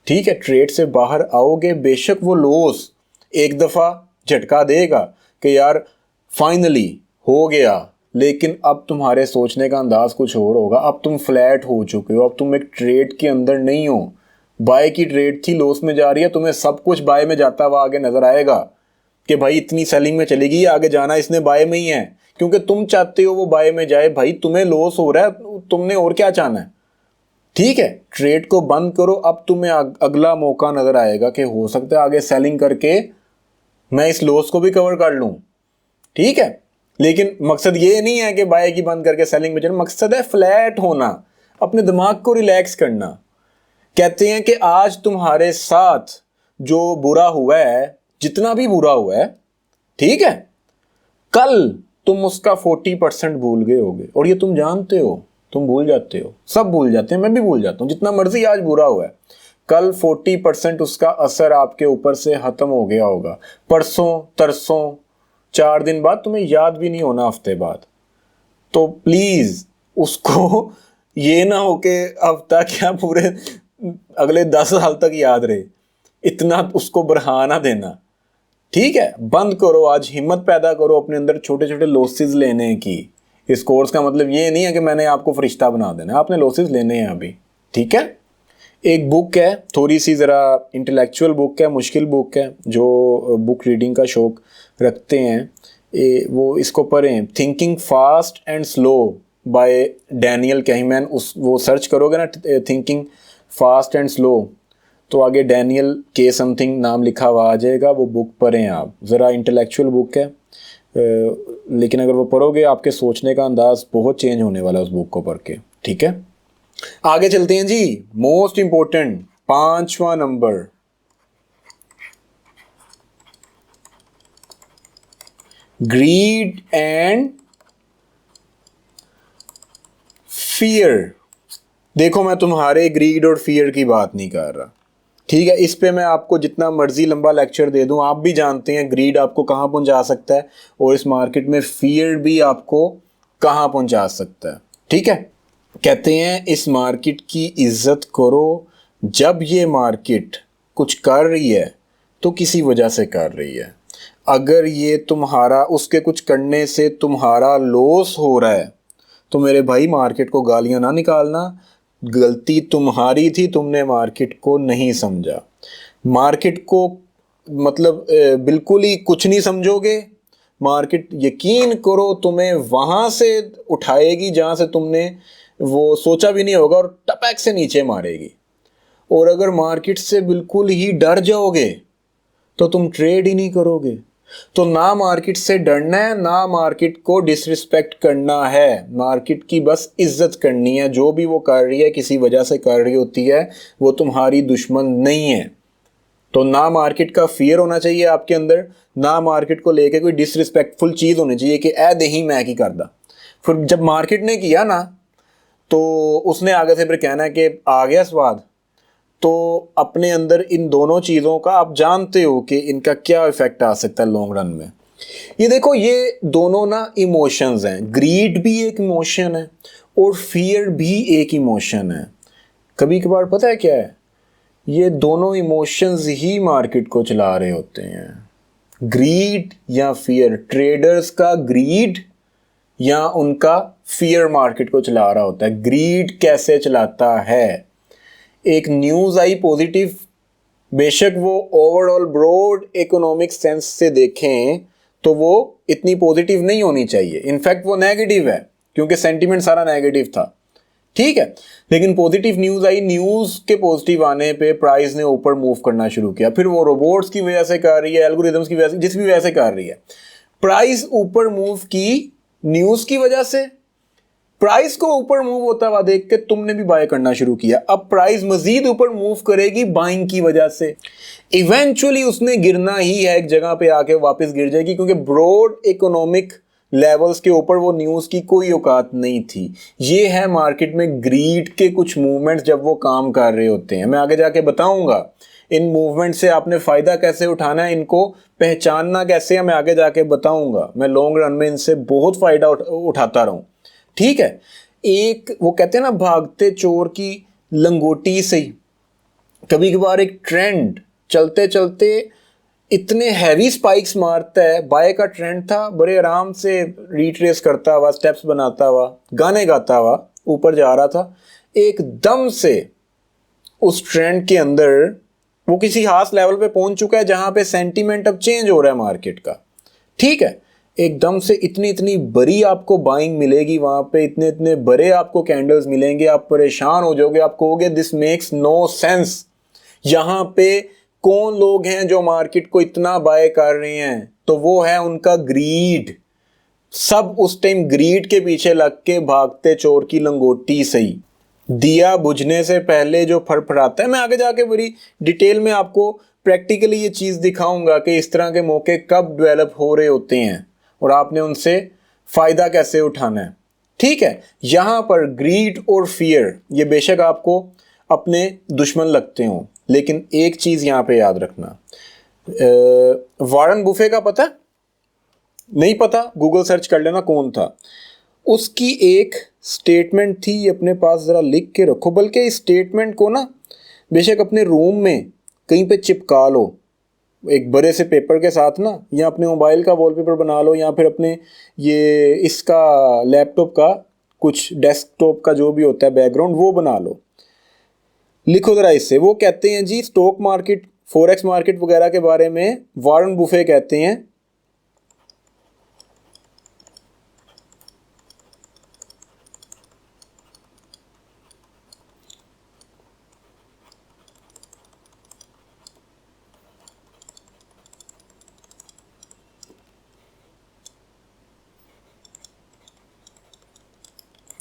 ठीक है, ट्रेड से बाहर आओगे, बेशक वो लॉस एक दफ़ा झटका देगा कि यार फाइनली हो गया, लेकिन अब तुम्हारे सोचने का अंदाज कुछ और होगा। अब तुम फ्लैट हो चुके हो, अब तुम एक ट्रेड के अंदर नहीं हो। बाय की ट्रेड थी, लॉस में जा रही है, तुम्हें सब कुछ बाय में जाता हुआ आगे नजर आएगा कि भाई इतनी सेलिंग में चली गई, आगे जाना इसने बाय में ही है, क्योंकि तुम चाहते हो वो बाय में जाए। भाई तुम्हें लॉस हो रहा है, तुमने और क्या चाहना है। ठीक है, ट्रेड को बंद करो। अब तुम्हें अगला मौका नजर आएगा कि हो सकता है आगे सेलिंग करके मैं इस लॉस को भी कवर कर लूं। ठीक है, लेकिन मकसद ये नहीं है कि बाय की बंद करके सेलिंग में चलना, मकसद है फ्लैट होना, अपने दिमाग को रिलैक्स करना। कहते हैं कि आज तुम्हारे साथ जो बुरा हुआ है, जितना भी बुरा हुआ है, ठीक है, कल तुम उसका 40% भूल गए होगे, और ये तुम जानते हो। तुम भूल जाते हो, सब भूल जाते हैं, मैं भी भूल जाता हूँ। जितना मर्जी आज बुरा हुआ है, कल 40% उसका असर आपके ऊपर से खत्म हो गया होगा। परसों तरसों 4 दिन बाद तुम्हें याद भी नहीं होना, हफ्ते बाद। तो प्लीज उसको ये ना हो कि हफ्ता क्या पूरे अगले 10 साल तक याद रहे, इतना उसको बढ़ाना देना। ठीक है, बंद करो आज, हिम्मत पैदा करो अपने अंदर छोटे छोटे लॉसेस लेने की। इस कोर्स का मतलब ये नहीं है कि मैंने आपको फरिश्ता बना देना है, आपने लॉसेस लेने हैं अभी। ठीक है, एक बुक है, थोड़ी सी ज़रा इंटेलेक्चुअल बुक है, मुश्किल बुक है। जो बुक रीडिंग का शौक़ रखते हैं वो इसको पढ़ें, thinking fast and slow by Daniel Kahneman. वो सर्च करोगे ना, थिंकिंग फास्ट एंड स्लो, तो आगे डैनियल के समथिंग नाम लिखा हुआ आ जाएगा। वो बुक पढ़ें आप, ज़रा इंटेलेक्चुअल बुक है, लेकिन अगर वो पढ़ोगे आपके सोचने का अंदाज़ बहुत चेंज होने वाला है उस बुक को पढ़ के। ठीक है, आगे चलते हैं जी। मोस्ट इंपॉर्टेंट 5वां नंबर, ग्रीड एंड फियर, देखो मैं तुम्हारे ग्रीड और फियर की बात नहीं कर रहा, ठीक है। इस पे मैं आपको जितना मर्जी लंबा लेक्चर दे दूं, आप भी जानते हैं ग्रीड आपको कहाँ पहुंचा सकता है और इस मार्केट में फियर भी आपको कहाँ पहुंचा सकता है, ठीक है। कहते हैं इस मार्केट की इज्जत करो, जब ये मार्केट कुछ कर रही है तो किसी वजह से कर रही है। अगर ये तुम्हारा उसके कुछ करने से तुम्हारा लॉस हो रहा है तो मेरे भाई मार्केट को गालियां ना निकालना, गलती तुम्हारी थी, तुमने मार्केट को नहीं समझा। मार्केट को मतलब बिल्कुल ही कुछ नहीं समझोगे, मार्केट यकीन करो तुम्हें वहां से उठाएगी जहां से तुमने वो सोचा भी नहीं होगा और टपैक से नीचे मारेगी। और अगर मार्केट से बिल्कुल ही डर जाओगे तो तुम ट्रेड ही नहीं करोगे। तो ना मार्केट से डरना है, ना मार्केट को डिसरिस्पेक्ट करना है, मार्केट की बस इज्जत करनी है। जो भी वो कर रही है किसी वजह से कर रही होती है, वो तुम्हारी दुश्मन नहीं है। तो ना मार्केट का फियर होना चाहिए आपके अंदर, ना मार्केट को लेके कोई डिसरिस्पेक्टफुल चीज़ होनी चाहिए कि ऐ दही मैं की करदा। फिर जब मार्केट ने किया ना तो उसने आगे से फिर कहना है कि आ गया स्वाद। तो अपने अंदर इन दोनों चीज़ों का आप जानते हो कि इनका क्या इफेक्ट आ सकता है लॉन्ग रन में। ये देखो ये दोनों ना इमोशंस हैं, ग्रीड भी एक इमोशन है और फियर भी एक इमोशन है। कभी कभार पता है क्या है, ये दोनों इमोशंस ही मार्केट को चला रहे होते हैं, ग्रीड या फियर। ट्रेडर्स का ग्रीड या उनका फियर मार्केट को चला रहा होता है। ग्रीड कैसे चलाता है, एक न्यूज़ आई पॉजिटिव, बेशक वो ओवरऑल ब्रॉड इकोनॉमिक सेंस से देखें तो वो इतनी पॉजिटिव नहीं होनी चाहिए, इनफैक्ट वो नेगेटिव है क्योंकि सेंटीमेंट सारा नेगेटिव था, ठीक है। लेकिन पॉजिटिव न्यूज़ आई, न्यूज़ के पॉजिटिव आने पे प्राइस ने ऊपर मूव करना शुरू किया। फिर वो रोबोट्स की वजह से कर रही है, एल्गोरिथम्स की वजह से, जिस भी वजह से कर रही है, प्राइस ऊपर मूव की न्यूज़ की वजह से। प्राइस को ऊपर मूव होता हुआ देख के तुमने भी बाय करना शुरू किया। अब प्राइस मजीद ऊपर मूव करेगी बाइंग की वजह से, इवेंचुअली उसने गिरना ही है, एक जगह पे आके वापस गिर जाएगी क्योंकि ब्रॉड इकोनॉमिक लेवल्स के ऊपर वो न्यूज़ की कोई औकात नहीं थी। ये है मार्केट में ग्रीड के कुछ मूवमेंट्स जब वो काम कर रहे होते हैं। मैं आगे जाके बताऊंगा इन मूवमेंट से आपने फ़ायदा कैसे उठाना है, इनको पहचानना कैसे है, मैं आगे जाके बताऊंगा। मैं लॉन्ग रन में इनसे बहुत फ़ायदा उठाता रहूँ, ठीक है। एक वो कहते हैं ना भागते चोर की लंगोटी से ही, कभी कभार एक ट्रेंड चलते चलते इतने हैवी स्पाइक्स मारता है। बाय का ट्रेंड था, बड़े आराम से रिट्रेस करता हुआ, स्टेप्स बनाता हुआ, गाने गाता हुआ ऊपर जा रहा था। एकदम से उस ट्रेंड के अंदर वो किसी खास लेवल पे पहुंच चुका है जहां पे सेंटीमेंट अब चेंज हो रहा है मार्केट का, ठीक है। एकदम से इतनी इतनी बड़ी आपको बाइंग मिलेगी वहां पे, इतने इतने बड़े आपको कैंडल्स मिलेंगे, आप परेशान हो जाओगे, आप कहोगे दिस मेक्स नो सेंस। यहाँ पे कौन लोग हैं जो मार्केट को इतना बाय कर रहे हैं, तो वो है उनका ग्रीड। सब उस टाइम ग्रीड के पीछे लग के भागते चोर की लंगोटी सही, दिया बुझने से पहले जो फड़फड़ाता है। मैं आगे जाके बड़ी डिटेल में आपको प्रैक्टिकली ये चीज़ दिखाऊंगा कि इस तरह के मौके कब डेवलप हो रहे होते हैं और आपने उनसे फ़ायदा कैसे उठाना है, ठीक है। यहाँ पर ग्रीड और फियर ये बेशक आपको अपने दुश्मन लगते हों, लेकिन एक चीज़ यहाँ पे याद रखना, वॉरेन बुफे का पता नहीं? पता गूगल सर्च कर लेना कौन था। उसकी एक स्टेटमेंट थी, ये अपने पास ज़रा लिख के रखो, बल्कि इस स्टेटमेंट को ना बेशक अपने रूम में कहीं पे चिपका लो एक बड़े से पेपर के साथ ना, या अपने मोबाइल का वॉलपेपर बना लो, या फिर अपने ये इसका लैपटॉप का कुछ डेस्कटॉप का जो भी होता है बैकग्राउंड वो बना लो। लिखो ज़रा इससे। वो कहते हैं जी स्टॉक मार्केट, फॉरेक्स मार्केट वगैरह के बारे में वॉरेन बुफे कहते हैं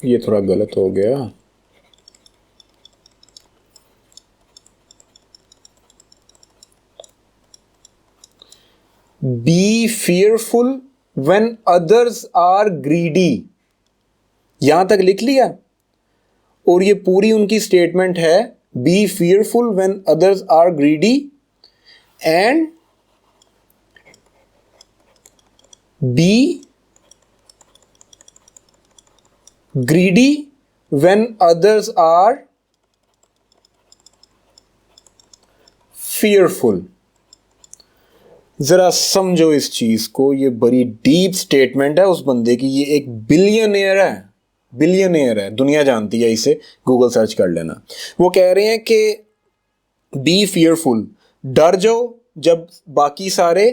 ये थोड़ा गलत हो गया। Be fearful when others are greedy, यहां तक लिख लिया। और ये पूरी उनकी स्टेटमेंट है, be fearful when others are greedy and be greedy when others are fearful. जरा समझो इस चीज को, ये बड़ी डीप स्टेटमेंट है उस बंदे की। ये एक बिलियनियर है, बिलियनियर है, दुनिया जानती है इसे, गूगल सर्च कर लेना। वो कह रहे हैं कि बी फियरफुल, डर जाओ जब बाकी सारे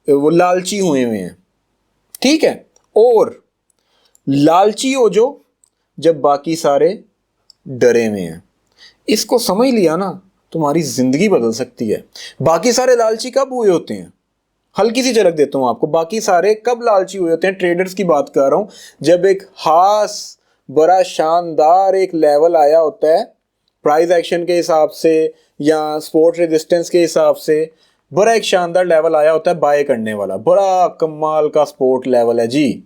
वो लालची हुए हैं, ठीक है, और लालची हो जो जब बाकी सारे डरे हुए हैं। इसको समझ लिया ना, तुम्हारी जिंदगी बदल सकती है। बाकी सारे लालची कब हुए होते हैं? हल्की सी झलक देता हूं आपको, बाकी सारे कब लालची हुए होते हैं? ट्रेडर्स की बात कर रहा हूं, जब एक खास बड़ा शानदार एक लेवल आया होता है प्राइस एक्शन के हिसाब से या सपोर्ट रेजिस्टेंस के हिसाब से, बड़ा एक शानदार लेवल आया होता है बाय करने वाला, बड़ा कमाल का सपोर्ट लेवल है जी,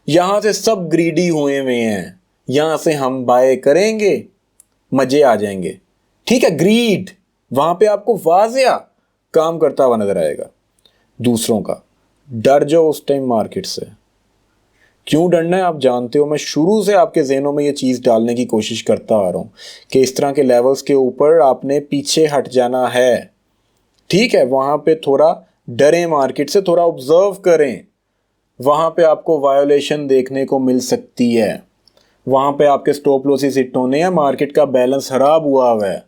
यहां से सब ग्रीडी हुए हैं, यहां से हम बाय करेंगे, मजे आ जाएंगे, ठीक है। ग्रीड वहां पे आपको वाज़िया काम करता हुआ नजर आएगा। दूसरों का डर जाओ उस टाइम मार्केट से। क्यों डरना है आप जानते हो, मैं शुरू से आपके जहनों में ये चीज़ डालने की कोशिश करता आ रहा हूँ कि इस तरह के लेवल्स के ऊपर आपने पीछे हट जाना है, ठीक है। वहाँ पे थोड़ा डरें मार्केट से, थोड़ा ऑब्जर्व करें, वहाँ पे आपको वायोलेशन देखने को मिल सकती है, वहाँ पे आपके स्टॉप लॉसेस हिट होने हैं, मार्केट का बैलेंस खराब हुआ हुआ है,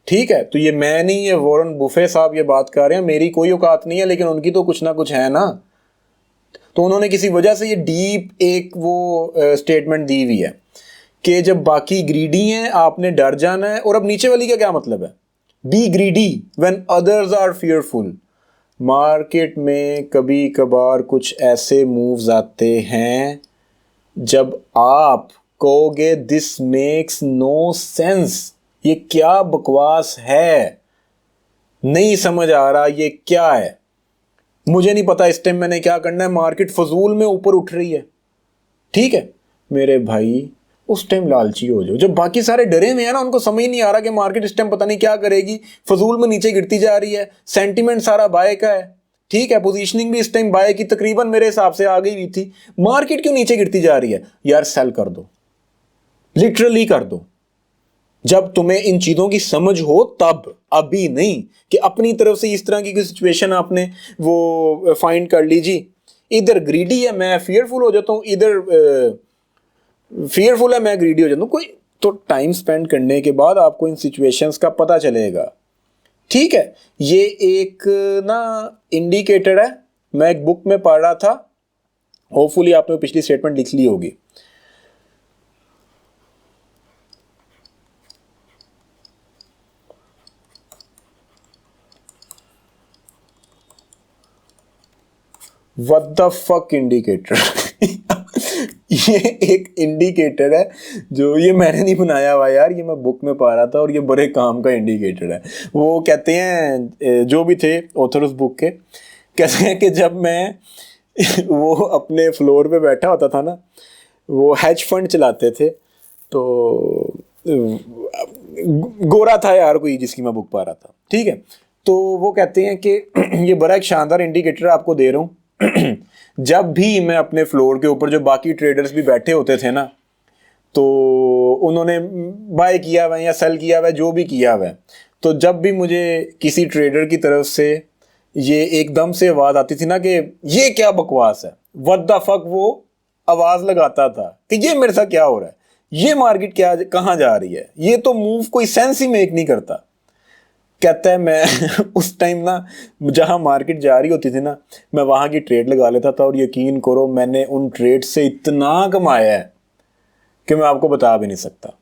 ठीक है। तो ये मैं नहीं, ये वॉरेन बुफे साहब ये बात कर रहे हैं, मेरी कोई औकात नहीं है, लेकिन उनकी तो कुछ ना कुछ है ना। तो उन्होंने किसी वजह से ये डीप एक वो स्टेटमेंट दी हुई है कि जब बाकी ग्रीडी हैं आपने डर जाना है। और अब नीचे वाली का क्या मतलब है? Be greedy when others are fearful. Market में कभी कभार कुछ ऐसे मूव्स आते हैं जब आप कहोगे दिस मेक्स नो सेंस, ये क्या बकवास है, नहीं समझ आ रहा ये क्या है, मुझे नहीं पता इस टाइम मैंने क्या करना है, मार्केट फजूल में ऊपर उठ रही है, ठीक है। मेरे भाई उस टाइम लालची हो जाओ जब बाकी सारे डरे हुए हैं ना, उनको समझ नहीं आ रहा कि मार्केट इस टाइम पता नहीं क्या करेगी, फजूल में नीचे गिरती जा रही है, सेंटीमेंट सारा बाय का है, ठीक है। पोजीशनिंग भी इस टाइम बाय की तकरीबन मेरे हिसाब से आ गई हुई थी, मार्केट क्यों नीचे गिरती जा रही है? यार सेल कर दो, लिटरली कर दो, जब तुम्हें इन चीज़ों की समझ हो तब, अभी नहीं कि अपनी तरफ से इस तरह की कोई सिचुएशन आपने वो फाइंड कर लीजिए, इधर ग्रीडी है मैं फियरफुल हो जाता हूँ, इधर फियरफुल है मैं ग्रीडी हो जाता हूँ। कोई तो टाइम स्पेंड करने के बाद आपको इन सिचुएशंस का पता चलेगा, ठीक है। ये एक ना इंडिकेटर है, मैं एक बुक में पढ़ रहा था, होपफुली आपने पिछली स्टेटमेंट लिख ली होगी। व्हाट द फक इंडिकेटर ये एक इंडिकेटर है जो ये मैंने नहीं बनाया हुआ यार, ये मैं बुक में पढ़ रहा था और ये बड़े काम का इंडिकेटर है। वो कहते हैं जो भी थे ऑथर उस बुक के, कहते हैं कि जब मैं वो अपने फ्लोर पे बैठा होता था ना, वो हेज फंड चलाते थे, तो गोरा था यार कोई जिसकी मैं बुक पढ़ रहा था, ठीक है। तो वो कहते हैं कि ये बड़ा एक शानदार इंडिकेटर आपको दे रहा हूँ जब भी मैं अपने फ्लोर के ऊपर, जो बाकी ट्रेडर्स भी बैठे होते थे ना, तो उन्होंने बाय किया हुआ या सेल किया हुआ जो भी किया हुआ, तो जब भी मुझे किसी ट्रेडर की तरफ से ये एकदम से आवाज़ आती थी ना कि ये क्या बकवास है, व्हाट द फक, वो आवाज़ लगाता था कि ये मेरे साथ क्या हो रहा है, ये मार्केट क्या कहाँ जा रही है, ये तो मूव कोई सेंस ही मेक नहीं करता। कहता है मैं उस टाइम ना जहाँ मार्केट जा रही होती थी ना, मैं वहाँ की ट्रेड लगा लेता था और यकीन करो मैंने उन ट्रेड से इतना कमाया है कि मैं आपको बता भी नहीं सकता,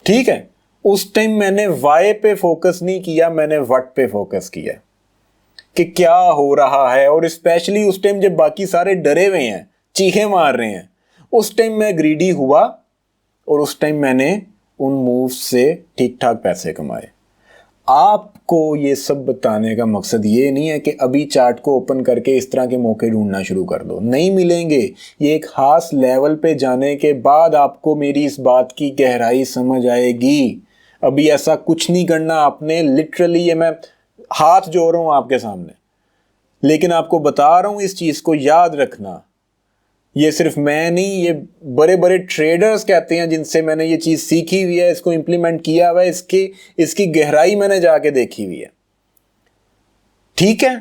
ठीक है। उस टाइम मैंने वाई पे फोकस नहीं किया, मैंने वट पे फोकस किया कि क्या हो रहा है। और स्पेशली उस टाइम जब बाकी सारे डरे हुए हैं, चीखे मार रहे हैं, उस टाइम मैं ग्रीडी हुआ और उस टाइम मैंने उन मूव्स से ठीक ठाक पैसे कमाए। आपको ये सब बताने का मकसद ये नहीं है कि अभी चार्ट को ओपन करके इस तरह के मौके ढूंढना शुरू कर दो, नहीं मिलेंगे। ये एक खास लेवल पे जाने के बाद आपको मेरी इस बात की गहराई समझ आएगी। अभी ऐसा कुछ नहीं करना आपने। लिटरली ये मैं हाथ जोड़ रहा हूं आपके सामने, लेकिन आपको बता रहा हूं इस चीज को याद रखना। ये सिर्फ मैं नहीं, ये बड़े बड़े ट्रेडर्स कहते हैं जिनसे मैंने ये चीज़ सीखी हुई है, इसको इम्प्लीमेंट किया हुआ है, इसकी गहराई मैंने जाके देखी हुई है। ठीक है,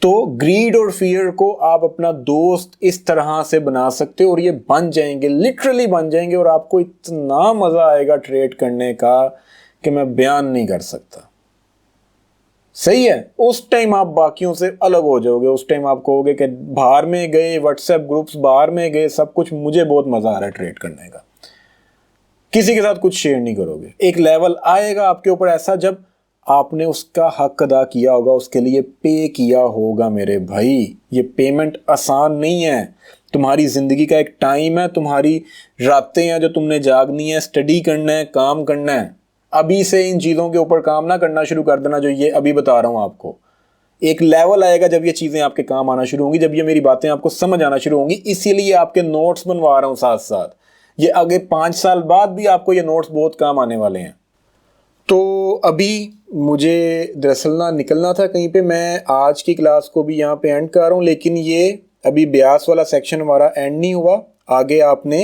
तो ग्रीड और फियर को आप अपना दोस्त इस तरह से बना सकते हो और ये बन जाएंगे, लिटरली बन जाएंगे, और आपको इतना मज़ा आएगा ट्रेड करने का कि मैं बयान नहीं कर सकता। सही है, उस टाइम आप बाकियों से अलग हो जाओगे। उस टाइम आप कहोगे कि बाहर में गए, व्हाट्सएप ग्रुप्स बाहर में गए, सब कुछ, मुझे बहुत मजा आ रहा है ट्रेड करने का। किसी के साथ कुछ शेयर नहीं करोगे। एक लेवल आएगा आपके ऊपर ऐसा जब आपने उसका हक अदा किया होगा, उसके लिए पे किया होगा। मेरे भाई, ये पेमेंट आसान नहीं है। तुम्हारी जिंदगी का एक टाइम है, तुम्हारी रातें हैं जो तुमने जागनी है, स्टडी करना है, काम करना है। अभी से इन चीज़ों के ऊपर काम ना करना शुरू कर देना जो ये अभी बता रहा हूँ आपको। एक लेवल आएगा जब ये चीज़ें आपके काम आना शुरू होंगी, जब ये मेरी बातें आपको समझ आना शुरू होंगी। इसीलिए आपके नोट्स बनवा रहा हूँ साथ साथ। ये आगे 5 साल बाद भी आपको ये नोट्स बहुत काम आने वाले हैं। तो अभी मुझे दरअसल ना निकलना था कहीं पे, मैं आज की क्लास को भी यहाँ पे एंड कर रहा हूँ, लेकिन ये अभी ब्यास वाला सेक्शन हमारा एंड नहीं हुआ। आगे आपने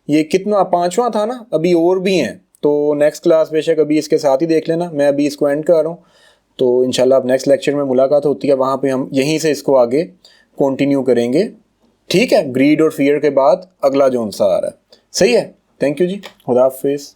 ये कितना 5वां था ना, अभी और भी हैं। तो नेक्स्ट क्लास बेशक अभी इसके साथ ही देख लेना, मैं अभी इसको एंड कर रहा हूँ। तो इंशाल्लाह अब नेक्स्ट लेक्चर में मुलाकात होती है, वहाँ पे हम यहीं से इसको आगे कंटिन्यू करेंगे। ठीक है, ग्रीड और फियर के बाद अगला जोन सा आ रहा है। सही है, थैंक यू जी, खुदा हाफिज़।